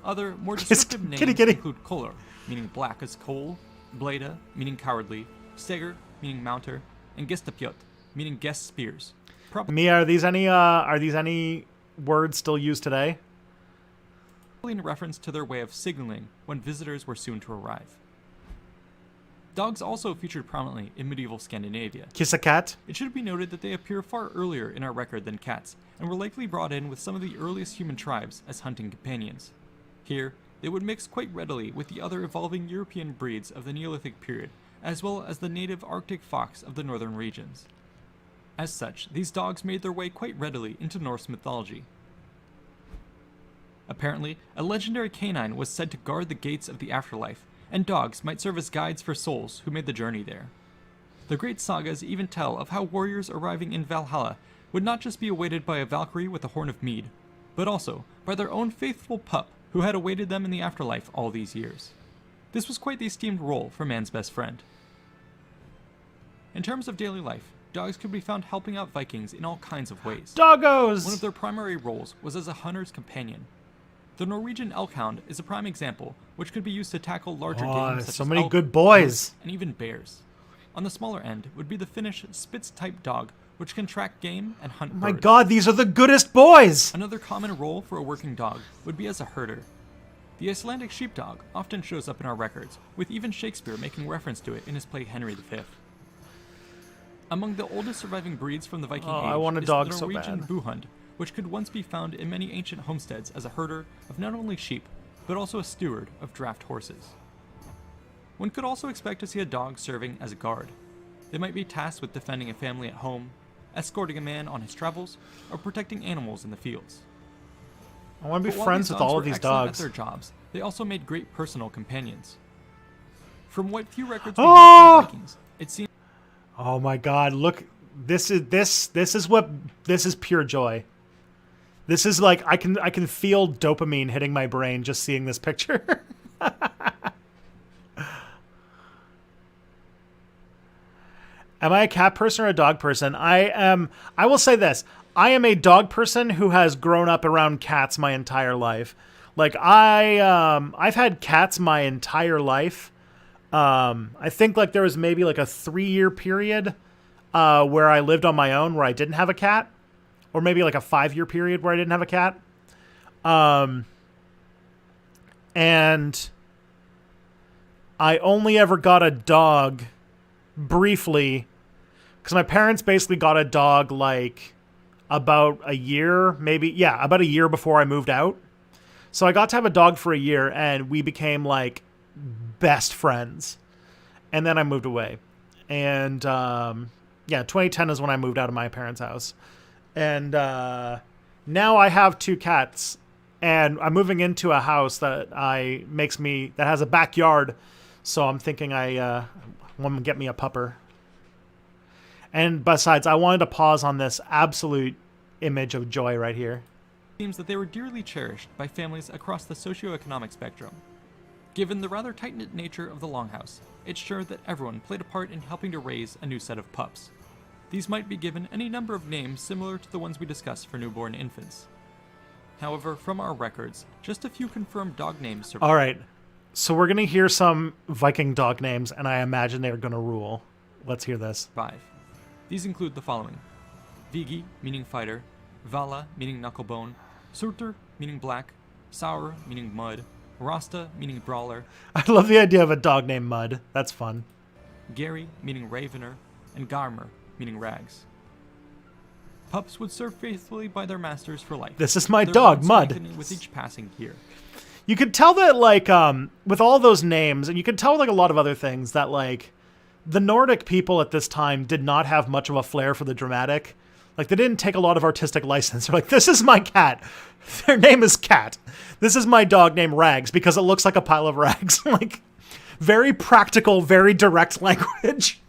S10: Other more
S1: Kiss,
S10: descriptive names
S1: kitty, kitty.
S10: include Kolar, meaning black as coal, Bleda, meaning cowardly, Steger, meaning mounter, and Gestapiot, meaning guest spears. Probably
S1: Mia, are these any words still used today?
S10: in reference to their way of signaling when visitors were soon to arrive. Dogs also featured prominently in medieval Scandinavia.
S1: Kiss a cat?
S10: It should be noted that they appear far earlier in our record than cats, and were likely brought in with some of the earliest human tribes as hunting companions. Here, they would mix quite readily with the other evolving European breeds of the Neolithic period, as well as the native Arctic fox of the northern regions. As such, these dogs made their way quite readily into Norse mythology. Apparently, a legendary canine was said to guard the gates of the afterlife, and dogs might serve as guides for souls who made the journey there. The great sagas even tell of how warriors arriving in Valhalla would not just be awaited by a Valkyrie with a horn of mead, but also by their own faithful pup who had awaited them in the afterlife all these years. This was quite the esteemed role for man's best friend. In terms of daily life, dogs could be found helping out Vikings in all kinds of ways.
S1: Doggos!
S10: One of their primary roles was as a hunter's companion. The Norwegian elk hound is a prime example, which could be used to tackle larger game such
S1: so
S10: as
S1: many
S10: elk,
S1: good boys.
S10: moose, and even bears. On the smaller end would be the Finnish Spitz-type dog, which can track game and hunt
S1: My
S10: birds.
S1: God, these are the goodest boys!
S10: Another common role for a working dog would be as a herder. The Icelandic sheepdog often shows up in our records, with even Shakespeare making reference to it in his play Henry V. Among the oldest surviving breeds from the Viking age
S1: I want a
S10: is
S1: dog
S10: the
S1: so
S10: Norwegian
S1: bad.
S10: buhund, which could once be found in many ancient homesteads as a herder of not only sheep, but also a steward of draft horses. One could also expect to see a dog serving as a guard. They might be tasked with defending a family at home, escorting a man on his travels, or protecting animals in the fields.
S1: I want to be
S10: But while
S1: friends
S10: these
S1: with
S10: dogs
S1: all
S10: were
S1: of these
S10: excellent
S1: dogs.
S10: At their jobs, they also made great personal companions. From what few records we
S1: Oh!
S10: have from the Vikings, it seems
S1: Oh my God! Look, this is pure joy. This is like I can feel dopamine hitting my brain just seeing this picture. Am I a cat person or a dog person? I will say this. I am a dog person who has grown up around cats my entire life. Like I've had cats my entire life. I think like there was maybe like a 3-year period where I lived on my own where I didn't have a cat, or maybe like a 5-year period where I didn't have a cat. And I only ever got a dog briefly because my parents basically got a dog like about a year, about a year before I moved out. So I got to have a dog for a year and we became like best friends. And then I moved away. And 2010 is when I moved out of my parents' house. And now I have 2 cats. And I'm moving into a house that has a backyard. So I'm thinking I want to get me a pupper. And besides, I wanted to pause on this absolute image of joy right here.
S10: seems that they were dearly cherished by families across the socioeconomic spectrum. Given the rather tight-knit nature of the Longhouse, it's sure that everyone played a part in helping to raise a new set of pups. These might be given any number of names similar to the ones we discussed for newborn infants. However, from our records, just a few confirmed dog names survive.
S1: All right, so we're going to hear some Viking dog names, and I imagine they're going to rule. Let's hear this.
S10: These include the following: Vigi, meaning fighter, Vala, meaning knucklebone, Surtur, meaning black, Saur, meaning mud, Rasta, meaning brawler,
S1: I love the idea of a dog named Mud. That's fun.
S10: Gary, meaning ravener, and Garmer, meaning rags. Pups would serve faithfully by their masters for life.
S1: This is my
S10: their
S1: dog,
S10: bonds
S1: Mud.
S10: strengthening with each passing year.
S1: You could tell that, like, with all those names, and you could tell with, like, a lot of other things, that, like, the Nordic people at this time did not have much of a flair for the dramatic. Like, they didn't take a lot of artistic license. They're like, this is my cat. Their name is Cat. This is my dog named Rags, because it looks like a pile of rags. Like, very practical, very direct language.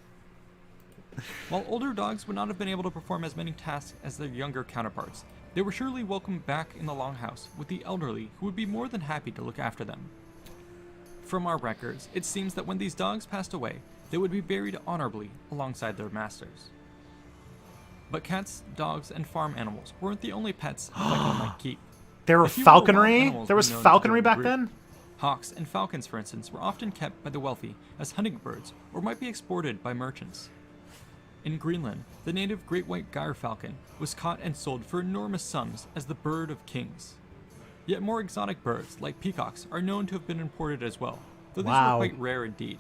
S10: While older dogs would not have been able to perform as many tasks as their younger counterparts, they were surely welcomed back in the Longhouse with the elderly who would be more than happy to look after them. From our records, it seems that when these dogs passed away, they would be buried honorably alongside their masters. But cats, dogs, and farm animals weren't the only pets a Viking might keep.
S1: There were
S10: A few more wild
S1: falconry?
S10: animals
S1: There
S10: were
S1: was
S10: known to
S1: falconry
S10: join the
S1: back
S10: group.
S1: then?
S10: Hawks and falcons, for instance, were often kept by the wealthy as hunting birds or might be exported by merchants. In Greenland, the native great white gyre falcon was caught and sold for enormous sums as the bird of kings. Yet more exotic birds, like peacocks, are known to have been imported as well, though these
S1: Wow.
S10: were quite rare indeed.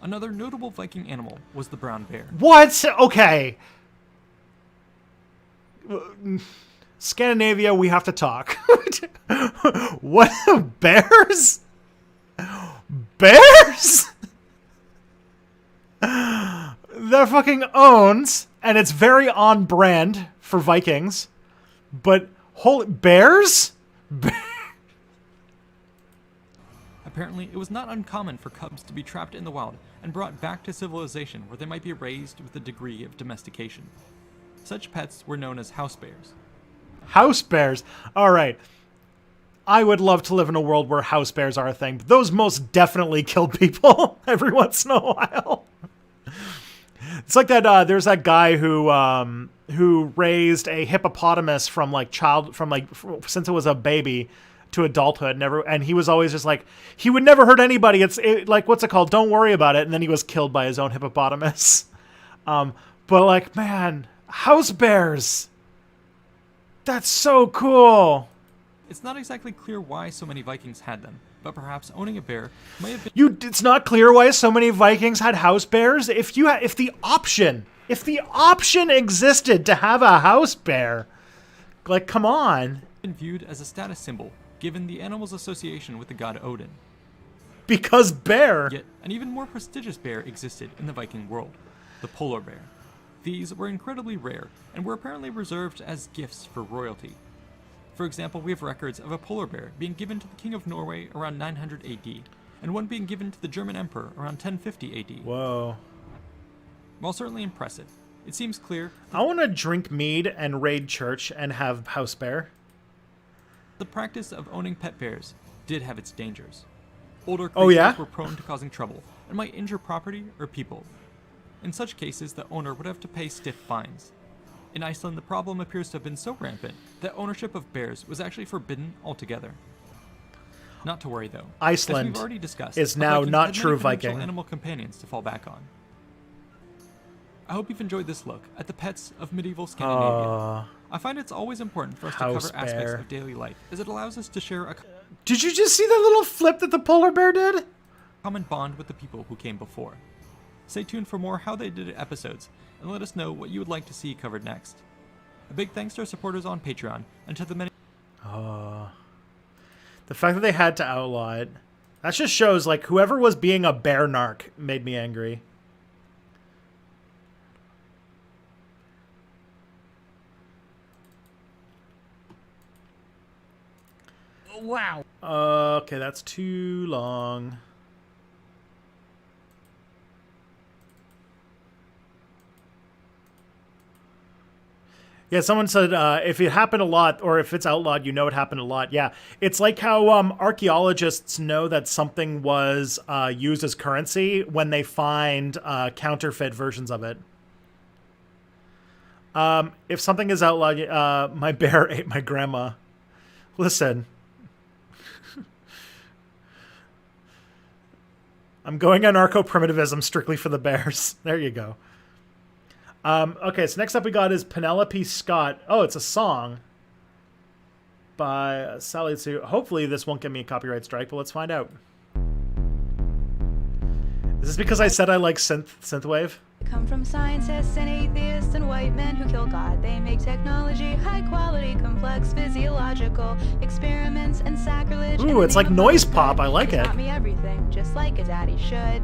S10: Another notable Viking animal was the brown bear.
S1: What? Okay. Scandinavia, we have to talk. What? Bears? Bears? That fucking owns, and it's very on brand for Vikings, but holy bears?
S10: Apparently, it was not uncommon for cubs to be trapped in the wild and brought back to civilization where they might be raised with a degree of domestication. Such pets were known as house bears.
S1: House bears. All right. I would love to live in a world where house bears are a thing, but those most definitely kill people every once in a while. It's like that. There's that guy who raised a hippopotamus from since it was a baby to adulthood. And he was always just like, he would never hurt anybody. Like, what's it called? Don't worry about it. And then he was killed by his own hippopotamus. But like, man, house bears. That's so cool.
S10: It's not exactly clear why so many Vikings had them, but perhaps owning a bear might have been
S1: It's not clear why so many Vikings had house bears. If the option existed to have a house bear, like, come on.
S10: viewed as a status symbol, given the animal's association with the god Odin.
S1: Because bear.
S10: Yet, an even more prestigious bear existed in the Viking world, the polar bear. These were incredibly rare, and were apparently reserved as gifts for royalty. For example, we have records of a polar bear being given to the King of Norway around 900 AD, and one being given to the German Emperor around 1050 AD.
S1: Whoa.
S10: While certainly impressive, it seems clear
S1: I want to drink mead and raid church and have house bear.
S10: the practice of owning pet bears did have its dangers. Older
S1: Oh,
S10: creatures
S1: yeah?
S10: were prone to causing trouble and might injure property or people. In such cases, the owner would have to pay stiff fines. In Iceland, the problem appears to have been so rampant that ownership of bears was actually forbidden altogether. Not to worry, though.
S1: Iceland
S10: as we've already discussed,
S1: is
S10: the
S1: now
S10: Vikings
S1: not
S10: had many
S1: true
S10: potential
S1: Viking.
S10: animal companions to fall back on. I hope you've enjoyed this look at the pets of medieval Scandinavia. I find it's always important for us to
S1: House
S10: cover aspects
S1: bear.
S10: of daily life, as it allows us to share a
S1: Did you just see that little flip that the polar bear did?
S10: common bond with the people who came before. Stay tuned for more How They Did It episodes, and let us know what you would like to see covered next. A big thanks to our supporters on Patreon, and to the many
S1: The fact that they had to outlaw it, that just shows, like, whoever was being a bear narc made me angry.
S8: Wow.
S1: Okay, that's too long. Yeah, someone said if it happened a lot, or if it's outlawed, you know it happened a lot. Yeah, it's like how archaeologists know that something was used as currency when they find counterfeit versions of it. If something is outlawed, my bear ate my grandma. Listen. I'm going anarcho-primitivism strictly for the bears. There you go. Okay, so next up we got is Penelope Scott. Oh, it's a song by Sally Sue. Hopefully this won't give me a copyright strike, but let's find out. Is this because I said I like synthwave?
S11: Come from scientists and atheists and white men who kill God. They make technology high quality, complex, physiological experiments and sacrilege.
S1: Ooh, it's like noise pop. I like it.
S11: Taught me everything, just like a daddy should.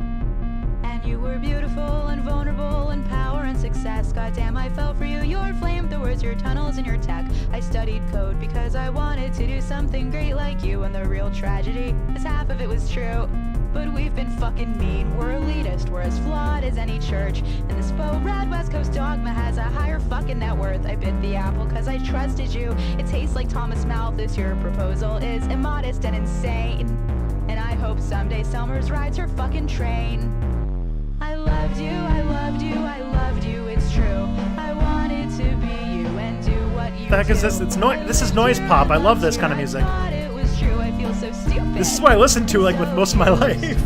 S11: And you were beautiful and vulnerable and power and success. Goddamn, I fell for you. Your flamethrowers, your tunnels, and your tech. I studied code because I wanted to do something great like you. And the real tragedy is half of it was true. But we've been fucking mean. We're elitist. We're as flawed as any church. And this faux red West Coast dogma has a higher fucking net worth. I bit the apple cause I trusted you. It tastes like Thomas Malthus. Your proposal is immodest and insane. And I hope someday Summers rides her fucking train. I loved you, I loved you, I loved you, it's true. I wanted to be you and do what you do.
S1: The heck is this? This is noise pop. I love this kind of music.
S11: I thought it was true. I feel so stupid.
S1: This is what I listen to like with most of my life.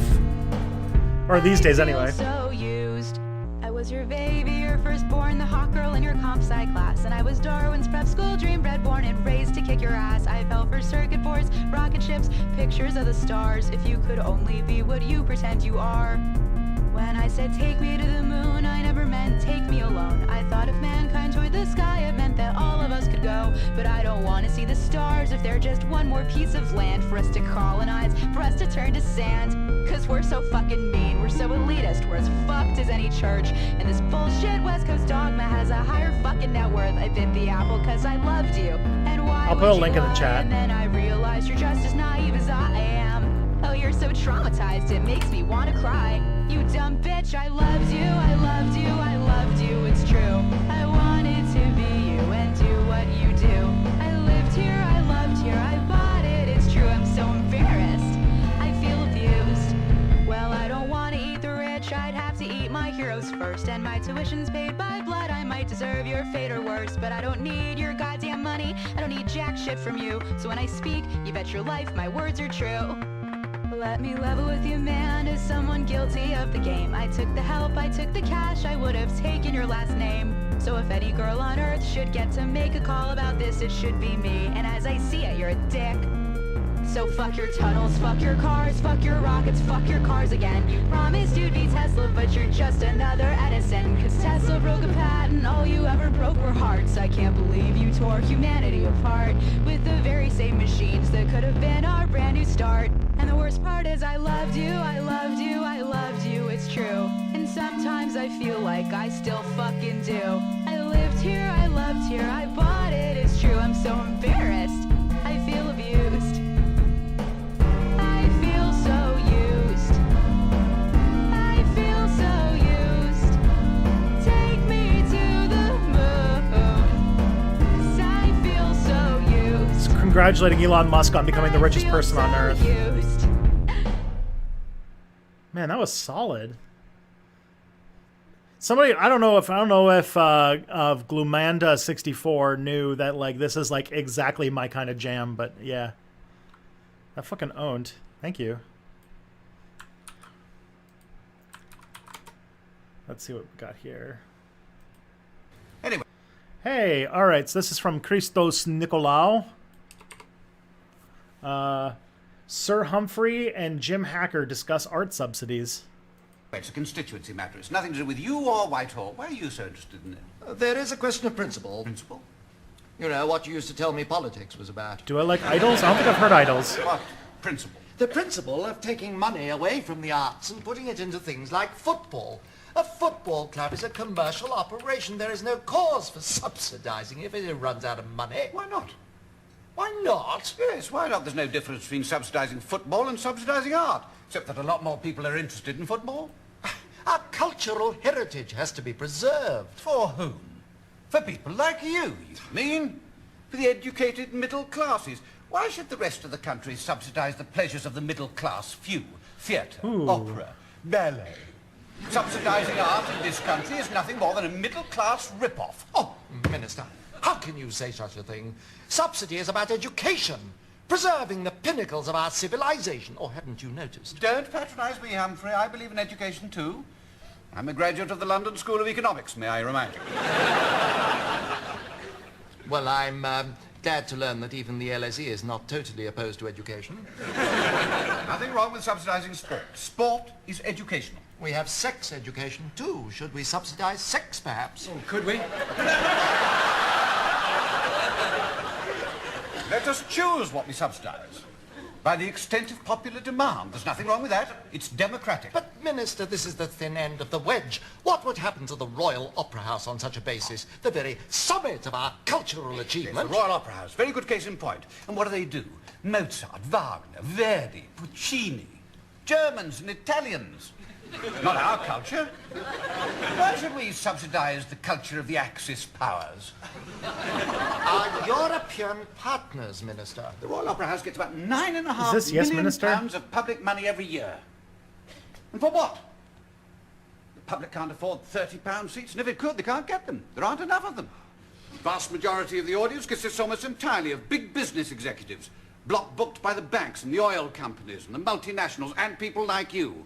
S1: Or these days anyway.
S11: So used. I was your baby, your firstborn, the hot girl in your comp sci class. And I was Darwin's prep school dream, bred, born, and raised to kick your ass. I fell for circuit boards, rocket ships, pictures of the stars. If you could only be what you pretend you are. When I said take me to the moon, I never meant take me alone. I thought if mankind toured the sky, it meant that all of us could go. But I don't want to see the stars if they're just one more piece of land for us to colonize, for us to turn to sand. Cause we're so fucking mean, we're so elitist, we're as fucked as any church. And this bullshit West Coast dogma has a higher fucking net worth. I bit the apple cause I loved you. And why
S1: I'll put a link in the chat.
S11: And then I realized you're just as naive as I am. Oh, you're so traumatized, it makes me want to cry. You dumb bitch, I loved you, I loved you, I loved you, it's true. I wanted to be you and do what you do. I lived here, I loved here, I bought it, it's true. I'm so embarrassed, I feel abused. Well, I don't want to eat the rich, I'd have to eat my heroes first. And my tuition's paid by blood, I might deserve your fate or worse. But I don't need your goddamn money, I don't need jack shit from you. So when I speak, you bet your life my words are true. Let me level with you, man, as someone guilty of the game. I took the help, I took the cash, I would have taken your last name. So if any girl on earth should get to make a call about this, it should be me. And as I see it, you're a dick. So fuck your tunnels, fuck your cars, fuck your rockets, fuck your cars again. You promised you'd be Tesla, but you're just another Edison. Cause Tesla broke a patent, all you ever broke were hearts. I can't believe you tore humanity apart with the very same machines that could have been our brand new start. And the worst part is I loved you, I loved you, I loved you, it's true. And sometimes I feel like I still fucking do. I lived here, I loved here, I bought it, it's true. I'm so embarrassed, I feel abused. I feel so used. I feel so used. Take me to the moon, 'cause I feel so used.
S1: Congratulating Elon Musk on becoming the richest person on Earth. Man, that was solid. Somebody, I don't know if of Glumanda64 knew that like this is like exactly my kind of jam, but yeah, that fucking owned. Thank you. Let's see what we got here.
S12: Anyway.
S1: Hey, all right. So this is from Christos Nicolaou. Sir Humphrey and Jim Hacker discuss art subsidies.
S12: It's a constituency matter. It's nothing to do with you or Whitehall. Why are you so interested in it?
S13: There is a question of principle.
S12: Principle?
S13: You know, what you used to tell me politics was about.
S1: Do I like idols? I don't think I've heard idols.
S12: What principle?
S13: The principle of taking money away from the arts and putting it into things like football. A football club is a commercial operation. There is no cause for subsidizing if it runs out of money.
S12: Why not?
S13: Why not?
S12: Yes, why not? There's no difference between subsidizing football and subsidizing art, except that a lot more people are interested in football.
S13: Our cultural heritage has to be preserved.
S12: For whom? For people like you mean? For the educated middle classes. Why should the rest of the country subsidize the pleasures of the middle class few? Theatre, opera, ballet. Subsidizing art in this country is nothing more than a middle class rip-off.
S13: Oh, Minister, how can you say such a thing? Subsidy is about education, preserving the pinnacles of our civilization. Or haven't you noticed?
S12: Don't patronize me, Humphrey. I believe in education too. I'm a graduate of the London School of Economics, may I remind you.
S13: Well, I'm glad to learn that even the LSE is not totally opposed to education.
S12: Nothing wrong with subsidizing sport. Sport is educational.
S13: We have sex education, too. Should we subsidize sex, perhaps?
S12: Oh, could we? Let us choose what we subsidize. By the extent of popular demand. There's nothing wrong with that. It's democratic.
S13: But, Minister, this is the thin end of the wedge. What would happen to the Royal Opera House on such a basis? The very summit of our cultural achievement.
S12: The Royal Opera House, very good case in point. And what do? Mozart, Wagner, Verdi, Puccini. Germans and Italians. Not our culture. Why should we subsidize the culture of the Axis powers?
S13: Our European partners, Minister.
S12: The Royal Opera House gets about £9.5
S1: Is this yes,
S12: million
S1: Minister?
S12: pounds of public money every year. And for what? The public can't afford £30 seats, and if it could, they can't get them. There aren't enough of them. The vast majority of the audience consists almost entirely of big business executives, block booked by the banks and the oil companies and the multinationals and people like you.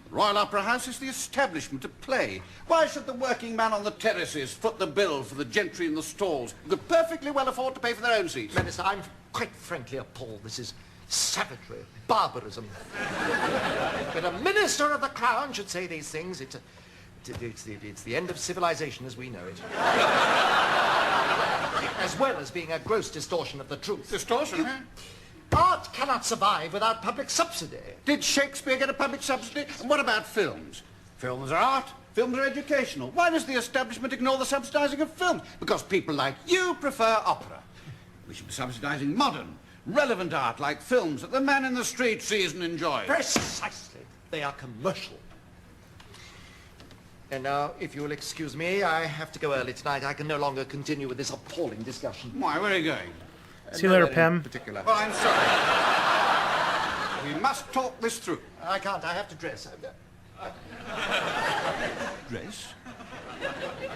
S12: The Royal Opera House is the establishment of play. Why should the working man on the terraces foot the bill for the gentry in the stalls who could perfectly well afford to pay for their own seats?
S13: Minister, I'm quite frankly appalled. This is savagery, barbarism. When a minister of the crown should say these things, it's the end of civilization as we know it. As well as being a gross distortion of the truth.
S12: Distortion, huh?
S13: Art cannot survive without public subsidy.
S12: Did Shakespeare get a public subsidy? And what about films? Films are art. Films are educational. Why does the establishment ignore the subsidizing of films? Because people like you prefer opera. We should be subsidizing modern, relevant art like films that the man in the street sees and enjoys.
S13: Precisely. They are commercial. And now, if you'll excuse me, I have to go early tonight. I can no longer continue with this appalling discussion.
S12: Why, where are you going?
S1: See you later, Pim.
S12: Particular. Well, I'm sorry. We must talk this through.
S13: I can't. I have to dress.
S12: Dress?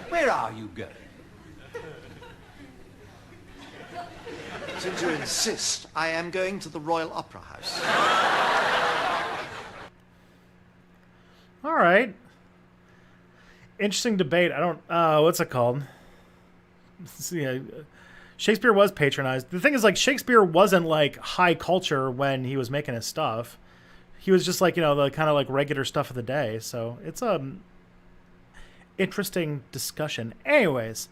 S12: Where are you going?
S13: Since you insist, I am going to the Royal Opera House.
S1: All right. Interesting debate. I don't. What's it called? Yeah, Shakespeare was patronized. The thing is, like, Shakespeare wasn't like high culture when he was making his stuff. He was just like, the kind of like regular stuff of the day. So it's interesting discussion. Anyways,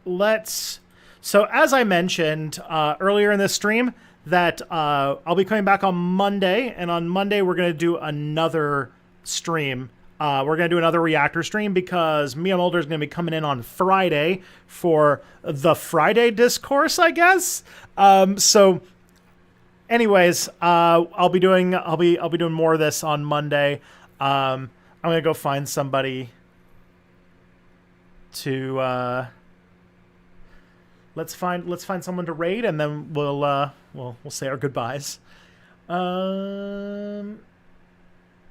S1: let's. So as I mentioned earlier in this stream, that I'll be coming back on Monday, and on Monday we're gonna do another stream. We're going to do another Reactor stream because Mia Mulder is going to be coming in on Friday for the Friday discourse, I guess. So anyways, I'll be doing more of this on Monday. I'm going to go find somebody to let's find someone to raid, and then we'll say our goodbyes.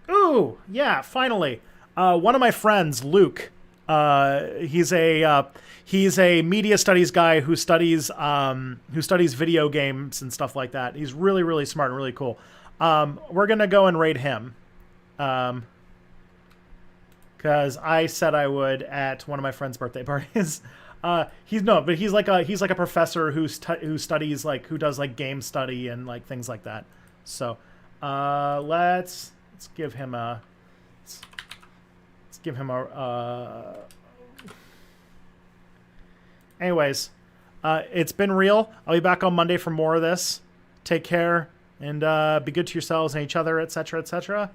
S1: Ooh, yeah, finally. One of my friends, Luke, he's a media studies guy who studies video games and stuff like that. He's really, really smart and really cool. We're going to go and raid him. Because I said I would at one of my friend's birthday parties. He's like a professor who studies, like, who does like game study and like things like that. So, let's give him a anyways, it's been real. I'll be back on Monday for more of this. Take care and be good to yourselves and each other, etc., etc.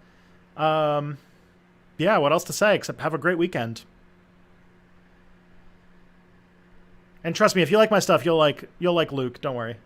S1: Yeah, what else to say except have a great weekend. And trust me, if you like my stuff, you'll like Luke, don't worry.